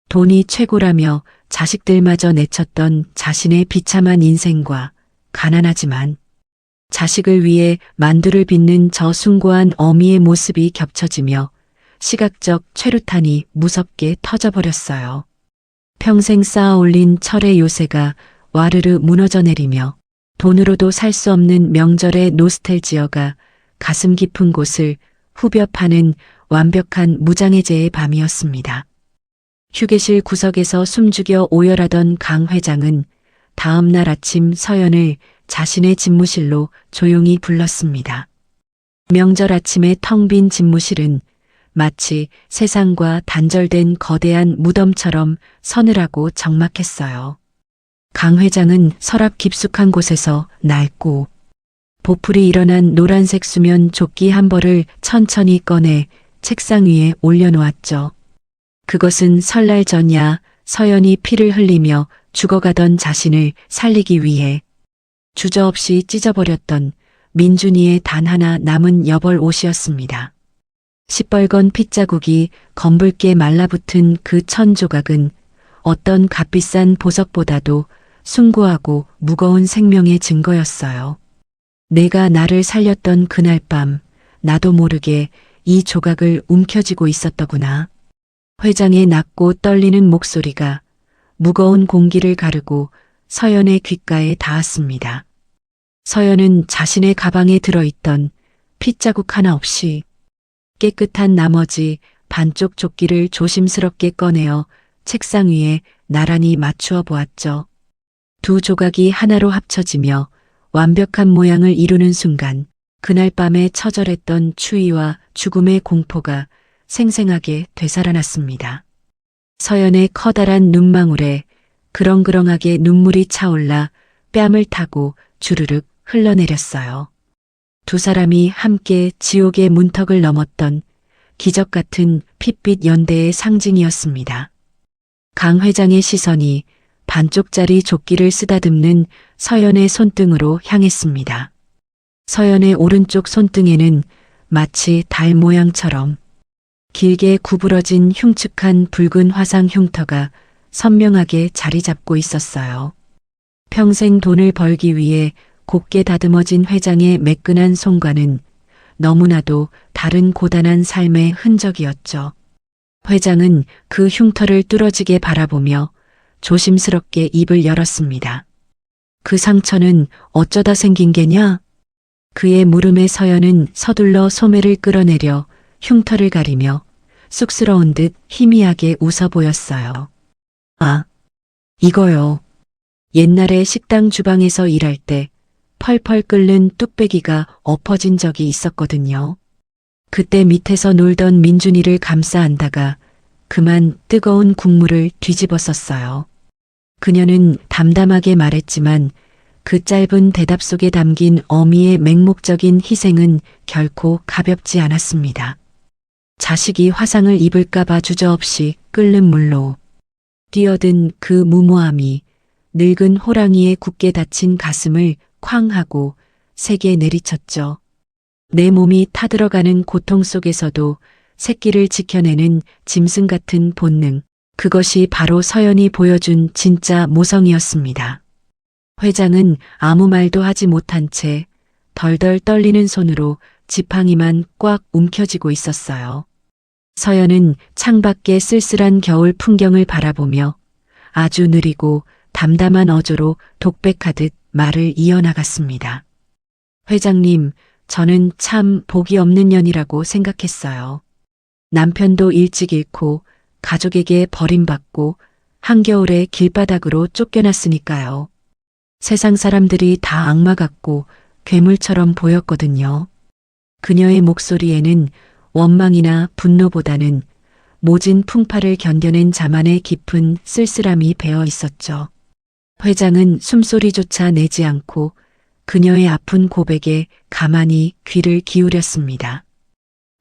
[SPEAKER 2] 돈이 최고라며 자식들마저 내쳤던 자신의 비참한 인생과 가난하지만 자식을 위해 만두를 빚는 저 숭고한 어미의 모습이 겹쳐지며 시각적 최루탄이 무섭게 터져버렸어요. 평생 쌓아 올린 철의 요새가 와르르 무너져 내리며 돈으로도 살 수 없는 명절의 노스텔지어가 가슴 깊은 곳을 후벼 파는 완벽한 무장해제의 밤이었습니다. 휴게실 구석에서 숨죽여 오열하던 강 회장은 다음 날 아침 서연을 자신의 집무실로 조용히 불렀습니다. 명절 아침의 텅 빈 집무실은 마치 세상과 단절된 거대한 무덤처럼 서늘하고 적막했어요. 강 회장은 서랍 깊숙한 곳에서 낡고 보풀이 일어난 노란색 수면 조끼 한 벌을 천천히 꺼내 책상 위에 올려놓았죠. 그것은 설날 전야 서연이 피를 흘리며 죽어가던 자신을 살리기 위해 주저없이 찢어버렸던 민준이의 단 하나 남은 여벌 옷이었습니다. 시뻘건 핏자국이 검붉게 말라붙은 그 천 조각은 어떤 값비싼 보석보다도 숭고하고 무거운 생명의 증거였어요. 내가 나를 살렸던 그날 밤 나도 모르게 이 조각을 움켜쥐고 있었더구나. 회장의 낮고 떨리는 목소리가 무거운 공기를 가르고 서연의 귓가에 닿았습니다. 서연은 자신의 가방에 들어있던 핏자국 하나 없이 깨끗한 나머지 반쪽 조끼를 조심스럽게 꺼내어 책상 위에 나란히 맞추어 보았죠. 두 조각이 하나로 합쳐지며 완벽한 모양을 이루는 순간 그날 밤에 처절했던 추위와 죽음의 공포가 생생하게 되살아났습니다. 서연의 커다란 눈망울에 그렁그렁하게 눈물이 차올라 뺨을 타고 주르륵 흘러내렸어요. 두 사람이 함께 지옥의 문턱을 넘었던 기적 같은 핏빛 연대의 상징이었습니다. 강 회장의 시선이 반쪽짜리 조끼를 쓰다듬는 서연의 손등으로 향했습니다. 서연의 오른쪽 손등에는 마치 달 모양처럼 길게 구부러진 흉측한 붉은 화상 흉터가 선명하게 자리 잡고 있었어요. 평생 돈을 벌기 위해 곱게 다듬어진 회장의 매끈한 손과는 너무나도 다른 고단한 삶의 흔적이었죠. 회장은 그 흉터를 뚫어지게 바라보며 조심스럽게 입을 열었습니다. 그 상처는 어쩌다 생긴 게냐? 그의 물음에 서연은 서둘러 소매를 끌어내려 흉터를 가리며 쑥스러운 듯 희미하게 웃어 보였어요. 아, 이거요. 옛날에 식당 주방에서 일할 때 펄펄 끓는 뚝배기가 엎어진 적이 있었거든요. 그때 밑에서 놀던 민준이를 감싸 안다가 그만 뜨거운 국물을 뒤집었었어요. 그녀는 담담하게 말했지만 그 짧은 대답 속에 담긴 어미의 맹목적인 희생은 결코 가볍지 않았습니다. 자식이 화상을 입을까봐 주저없이 끓는 물로 뛰어든 그 무모함이 늙은 호랑이의 굳게 닫힌 가슴을 쾅 하고 세게 내리쳤죠. 내 몸이 타들어가는 고통 속에서도 새끼를 지켜내는 짐승 같은 본능, 그것이 바로 서연이 보여준 진짜 모성이었습니다. 회장은 아무 말도 하지 못한 채 덜덜 떨리는 손으로 지팡이만 꽉 움켜쥐고 있었어요. 서연은 창밖의 쓸쓸한 겨울 풍경을 바라보며 아주 느리고 담담한 어조로 독백하듯 말을 이어나갔습니다. 회장님, 저는 참 복이 없는 년이라고 생각했어요. 남편도 일찍 잃고 가족에게 버림받고 한겨울에 길바닥으로 쫓겨났으니까요. 세상 사람들이 다 악마 같고 괴물처럼 보였거든요. 그녀의 목소리에는 원망이나 분노보다는 모진 풍파를 견뎌낸 자만의 깊은 쓸쓸함이 배어 있었죠. 회장은 숨소리조차 내지 않고 그녀의 아픈 고백에 가만히 귀를 기울였습니다.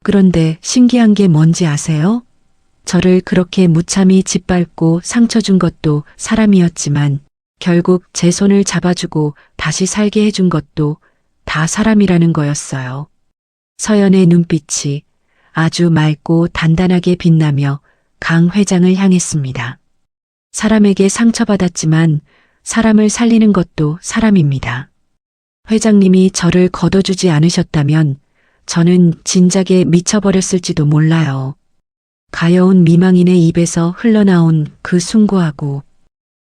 [SPEAKER 2] 그런데 신기한 게 뭔지 아세요? 저를 그렇게 무참히 짓밟고 상처 준 것도 사람이었지만 결국 제 손을 잡아주고 다시 살게 해준 것도 다 사람이라는 거였어요. 서연의 눈빛이 아주 맑고 단단하게 빛나며 강 회장을 향했습니다. 사람에게 상처받았지만 사람을 살리는 것도 사람입니다. 회장님이 저를 걷어주지 않으셨다면 저는 진작에 미쳐버렸을지도 몰라요. 가여운 미망인의 입에서 흘러나온 그 숭고하고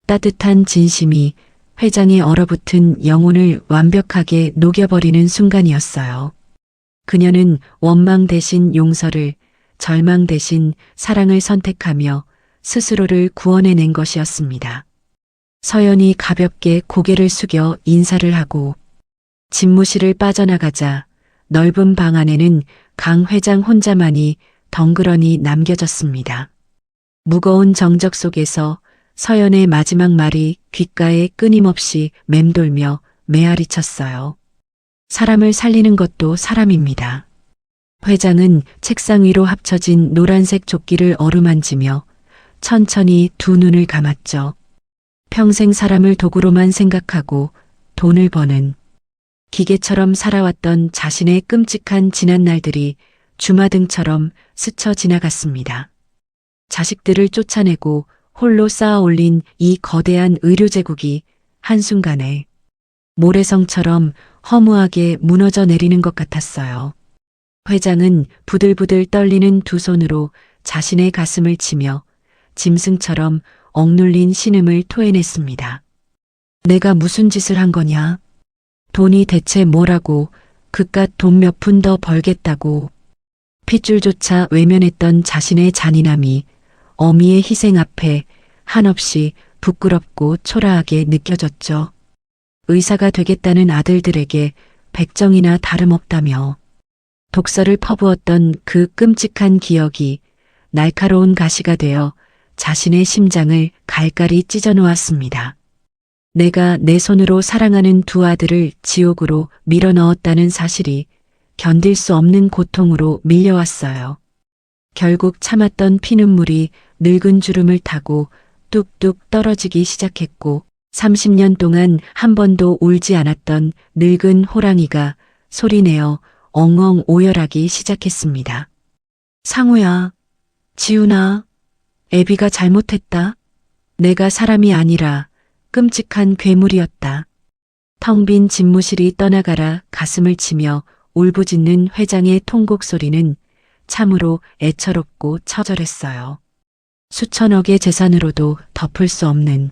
[SPEAKER 2] 따뜻한 진심이 회장의 얼어붙은 영혼을 완벽하게 녹여버리는 순간이었어요. 그녀는 원망 대신 용서를, 절망 대신 사랑을 선택하며 스스로를 구원해낸 것이었습니다. 서연이 가볍게 고개를 숙여 인사를 하고 집무실을 빠져나가자 넓은 방 안에는 강 회장 혼자만이 덩그러니 남겨졌습니다. 무거운 정적 속에서 서연의 마지막 말이 귓가에 끊임없이 맴돌며 메아리 쳤어요. 사람을 살리는 것도 사람입니다. 회장은 책상 위로 합쳐진 노란색 조끼를 어루만지며 천천히 두 눈을 감았죠. 평생 사람을 도구로만 생각하고 돈을 버는 기계처럼 살아왔던 자신의 끔찍한 지난 날들이 주마등처럼 스쳐 지나갔습니다. 자식들을 쫓아내고 홀로 쌓아 올린 이 거대한 의료제국이 한순간에 모래성처럼 허무하게 무너져 내리는 것 같았어요. 회장은 부들부들 떨리는 두 손으로 자신의 가슴을 치며 짐승처럼 억눌린 신음을 토해냈습니다. 내가 무슨 짓을 한 거냐? 돈이 대체 뭐라고, 그깟 돈 몇 푼 더 벌겠다고. 핏줄조차 외면했던 자신의 잔인함이 어미의 희생 앞에 한없이 부끄럽고 초라하게 느껴졌죠. 의사가 되겠다는 아들들에게 백정이나 다름없다며 독서를 퍼부었던 그 끔찍한 기억이 날카로운 가시가 되어 자신의 심장을 갈갈이 찢어 놓았습니다. 내가 내 손으로 사랑하는 두 아들을 지옥으로 밀어 넣었다는 사실이 견딜 수 없는 고통으로 밀려왔어요. 결국 참았던 피눈물이 늙은 주름을 타고 뚝뚝 떨어지기 시작했고 30년 동안 한 번도 울지 않았던 늙은 호랑이가 소리내어 엉엉 오열하기 시작했습니다. 상우야, 지훈아, 애비가 잘못했다. 내가 사람이 아니라 끔찍한 괴물이었다. 텅 빈 집무실이 떠나가라 가슴을 치며 울부짖는 회장의 통곡 소리는 참으로 애처롭고 처절했어요. 수천억의 재산으로도 덮을 수 없는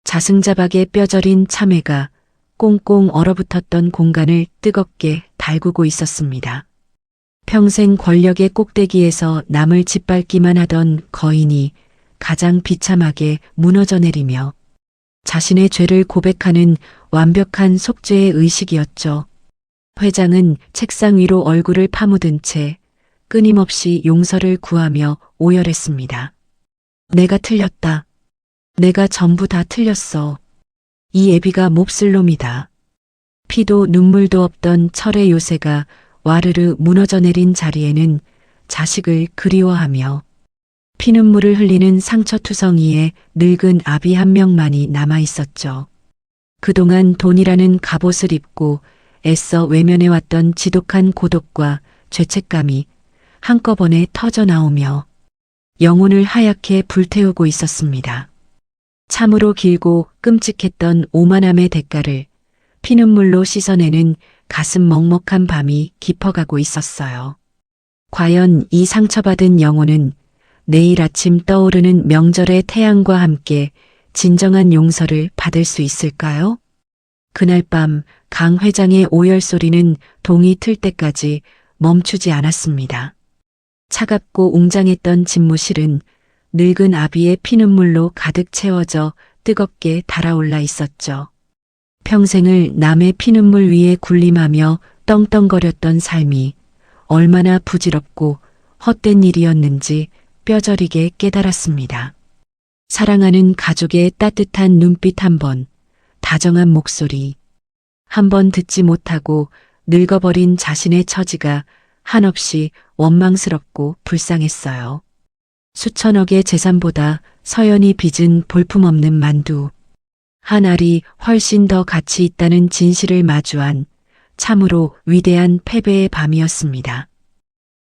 [SPEAKER 2] 자승자박의 뼈저린 참회가 꽁꽁 얼어붙었던 공간을 뜨겁게 달구고 있었습니다. 평생 권력의 꼭대기에서 남을 짓밟기만 하던 거인이 가장 비참하게 무너져 내리며 자신의 죄를 고백하는 완벽한 속죄의 의식이었죠. 회장은 책상 위로 얼굴을 파묻은 채 끊임없이 용서를 구하며 오열했습니다. 내가 틀렸다. 내가 전부 다 틀렸어. 이 애비가 몹쓸 놈이다. 피도 눈물도 없던 철의 요새가 와르르 무너져 내린 자리에는 자식을 그리워하며 피눈물을 흘리는 상처투성이에 늙은 아비 한 명만이 남아 있었죠. 그동안 돈이라는 갑옷을 입고 애써 외면해왔던 지독한 고독과 죄책감이 한꺼번에 터져 나오며 영혼을 하얗게 불태우고 있었습니다. 참으로 길고 끔찍했던 오만함의 대가를 피눈물로 씻어내는 가슴 먹먹한 밤이 깊어가고 있었어요. 과연 이 상처받은 영혼은 내일 아침 떠오르는 명절의 태양과 함께 진정한 용서를 받을 수 있을까요? 그날 밤 강 회장의 오열 소리는 동이 틀 때까지 멈추지 않았습니다. 차갑고 웅장했던 집무실은 늙은 아비의 피눈물로 가득 채워져 뜨겁게 달아올라 있었죠. 평생을 남의 피눈물 위에 군림하며 떵떵거렸던 삶이 얼마나 부질없고 헛된 일이었는지 뼈저리게 깨달았습니다. 사랑하는 가족의 따뜻한 눈빛 한 번, 다정한 목소리, 한 번 듣지 못하고 늙어버린 자신의 처지가 한없이 원망스럽고 불쌍했어요. 수천억의 재산보다 서연이 빚은 볼품없는 만두. 한 알이 훨씬 더 가치 있다는 진실을 마주한 참으로 위대한 패배의 밤이었습니다.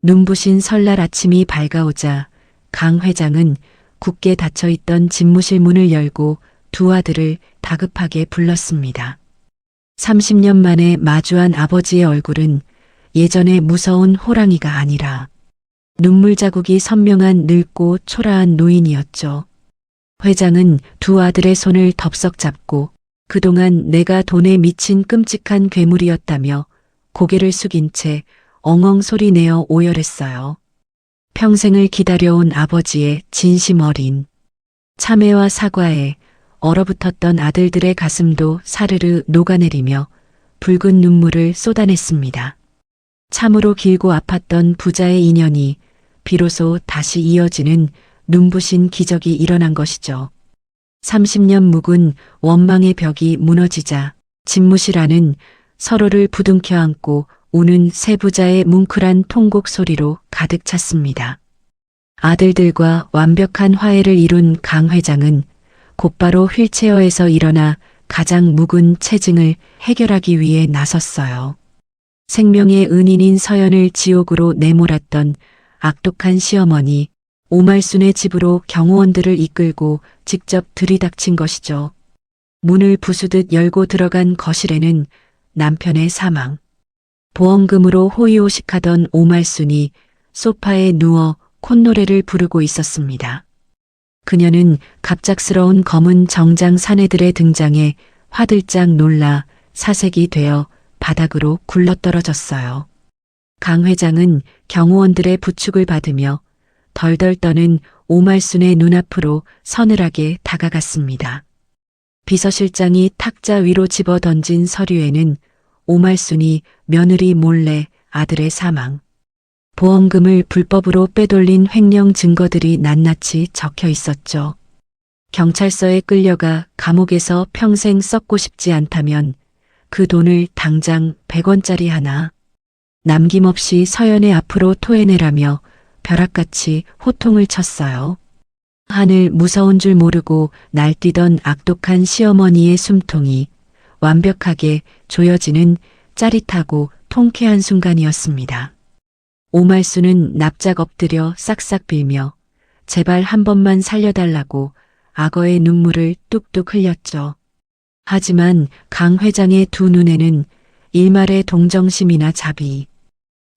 [SPEAKER 2] 눈부신 설날 아침이 밝아오자 강 회장은 굳게 닫혀있던 집무실 문을 열고 두 아들을 다급하게 불렀습니다. 30년 만에 마주한 아버지의 얼굴은 예전의 무서운 호랑이가 아니라 눈물 자국이 선명한 늙고 초라한 노인이었죠. 회장은 두 아들의 손을 덥석 잡고 그동안 내가 돈에 미친 끔찍한 괴물이었다며 고개를 숙인 채 엉엉 소리내어 오열했어요. 평생을 기다려온 아버지의 진심 어린 참회와 사과에 얼어붙었던 아들들의 가슴도 사르르 녹아내리며 붉은 눈물을 쏟아냈습니다. 참으로 길고 아팠던 부자의 인연이 비로소 다시 이어지는 눈부신 기적이 일어난 것이죠. 30년 묵은 원망의 벽이 무너지자 집무실 안은 서로를 부둥켜 안고 우는 세 부자의 뭉클한 통곡 소리로 가득 찼습니다. 아들들과 완벽한 화해를 이룬 강 회장은 곧바로 휠체어에서 일어나 가장 묵은 체증을 해결하기 위해 나섰어요. 생명의 은인인 서연을 지옥으로 내몰았던 악독한 시어머니 오말순의 집으로 경호원들을 이끌고 직접 들이닥친 것이죠. 문을 부수듯 열고 들어간 거실에는 남편의 사망. 보험금으로 호의호식하던 오말순이 소파에 누워 콧노래를 부르고 있었습니다. 그녀는 갑작스러운 검은 정장 사내들의 등장에 화들짝 놀라 사색이 되어 바닥으로 굴러떨어졌어요. 강 회장은 경호원들의 부축을 받으며 덜덜 떠는 오말순의 눈앞으로 서늘하게 다가갔습니다. 비서실장이 탁자 위로 집어 던진 서류에는 오말순이 며느리 몰래 아들의 사망, 보험금을 불법으로 빼돌린 횡령 증거들이 낱낱이 적혀 있었죠. 경찰서에 끌려가 감옥에서 평생 썩고 싶지 않다면 그 돈을 당장 100원짜리 하나 남김없이 서연의 앞으로 토해내라며 벼락같이 호통을 쳤어요. 하늘 무서운 줄 모르고 날뛰던 악독한 시어머니의 숨통이 완벽하게 조여지는 짜릿하고 통쾌한 순간이었습니다. 오말순은 납작 엎드려 싹싹 빌며 제발 한 번만 살려달라고 악어의 눈물을 뚝뚝 흘렸죠. 하지만 강 회장의 두 눈에는 일말의 동정심이나 자비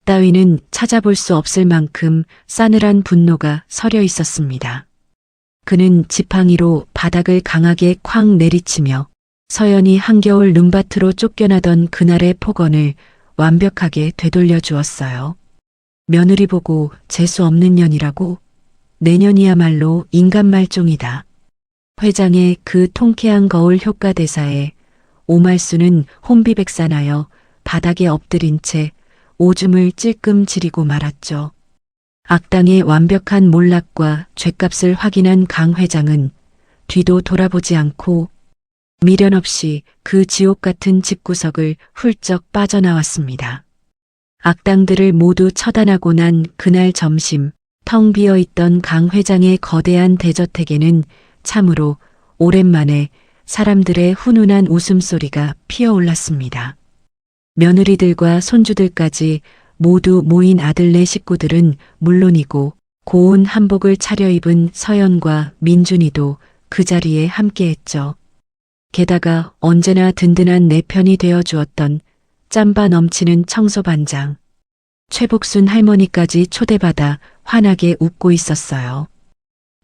[SPEAKER 2] 따위는 찾아볼 수 없을 만큼 싸늘한 분노가 서려 있었습니다. 그는 지팡이로 바닥을 강하게 쾅 내리치며 서연이 한겨울 눈밭으로 쫓겨나던 그날의 폭언을 완벽하게 되돌려 주었어요. 며느리 보고 재수 없는 년이라고? 내년이야말로 인간 말종이다. 회장의 그 통쾌한 거울 효과 대사에 오말순은 혼비백산하여 바닥에 엎드린 채 오줌을 찔끔 지리고 말았죠. 악당의 완벽한 몰락과 죗값을 확인한 강 회장은 뒤도 돌아보지 않고 미련 없이 그 지옥 같은 집구석을 훌쩍 빠져나왔습니다. 악당들을 모두 처단하고 난 그날 점심, 텅 비어 있던 강 회장의 거대한 대저택에는 참으로 오랜만에 사람들의 훈훈한 웃음소리가 피어올랐습니다. 며느리들과 손주들까지 모두 모인 아들네 식구들은 물론이고 고운 한복을 차려입은 서연과 민준이도 그 자리에 함께했죠. 게다가 언제나 든든한 내 편이 되어 주었던 짬바 넘치는 청소반장 최복순 할머니까지 초대받아 환하게 웃고 있었어요.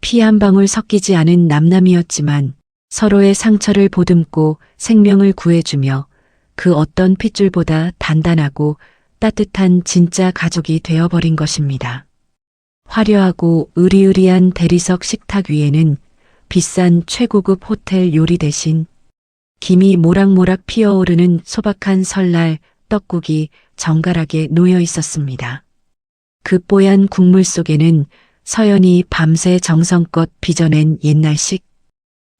[SPEAKER 2] 피 한 방울 섞이지 않은 남남이었지만 서로의 상처를 보듬고 생명을 구해주며 그 어떤 핏줄보다 단단하고 따뜻한 진짜 가족이 되어버린 것입니다. 화려하고 으리으리한 대리석 식탁 위에는 비싼 최고급 호텔 요리 대신 김이 모락모락 피어오르는 소박한 설날 떡국이 정갈하게 놓여 있었습니다. 그 뽀얀 국물 속에는 서연이 밤새 정성껏 빚어낸 옛날식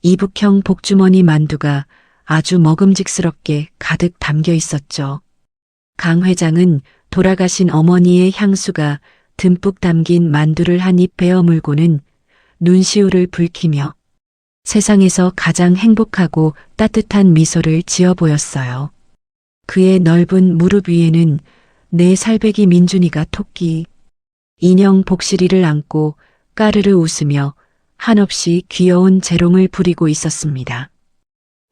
[SPEAKER 2] 이북형 복주머니 만두가 아주 먹음직스럽게 가득 담겨 있었죠. 강 회장은 돌아가신 어머니의 향수가 듬뿍 담긴 만두를 한 입 베어 물고는 눈시울을 붉히며 세상에서 가장 행복하고 따뜻한 미소를 지어 보였어요. 그의 넓은 무릎 위에는 내 살배기 민준이가 토끼, 인형 복실이를 안고 까르르 웃으며 한없이 귀여운 재롱을 부리고 있었습니다.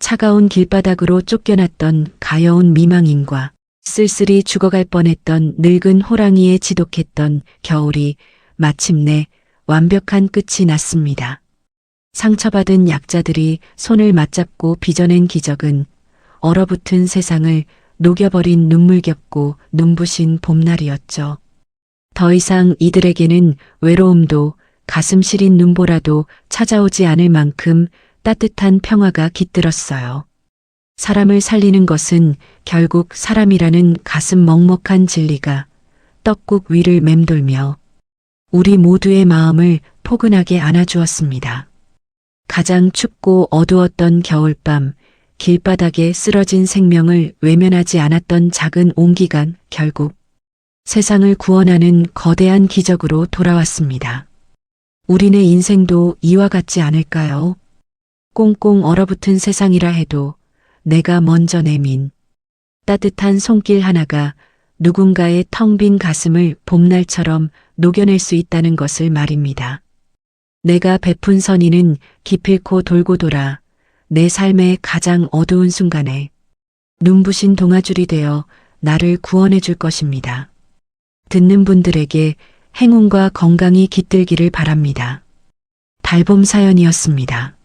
[SPEAKER 2] 차가운 길바닥으로 쫓겨났던 가여운 미망인과 쓸쓸히 죽어갈 뻔했던 늙은 호랑이에 지독했던 겨울이 마침내 완벽한 끝이 났습니다. 상처받은 약자들이 손을 맞잡고 빚어낸 기적은 얼어붙은 세상을 녹여버린 눈물겹고 눈부신 봄날이었죠. 더 이상 이들에게는 외로움도 가슴 시린 눈보라도 찾아오지 않을 만큼 따뜻한 평화가 깃들었어요. 사람을 살리는 것은 결국 사람이라는 가슴 먹먹한 진리가 떡국 위를 맴돌며 우리 모두의 마음을 포근하게 안아주었습니다. 가장 춥고 어두웠던 겨울밤, 길바닥에 쓰러진 생명을 외면하지 않았던 작은 온기가 결국 세상을 구원하는 거대한 기적으로 돌아왔습니다. 우리네 인생도 이와 같지 않을까요? 꽁꽁 얼어붙은 세상이라 해도 내가 먼저 내민 따뜻한 손길 하나가 누군가의 텅 빈 가슴을 봄날처럼 녹여낼 수 있다는 것을 말입니다. 내가 베푼 선의는 기필코 돌고 돌아 내 삶의 가장 어두운 순간에 눈부신 동아줄이 되어 나를 구원해 줄 것입니다. 듣는 분들에게 행운과 건강이 깃들기를 바랍니다. 달봄 사연이었습니다.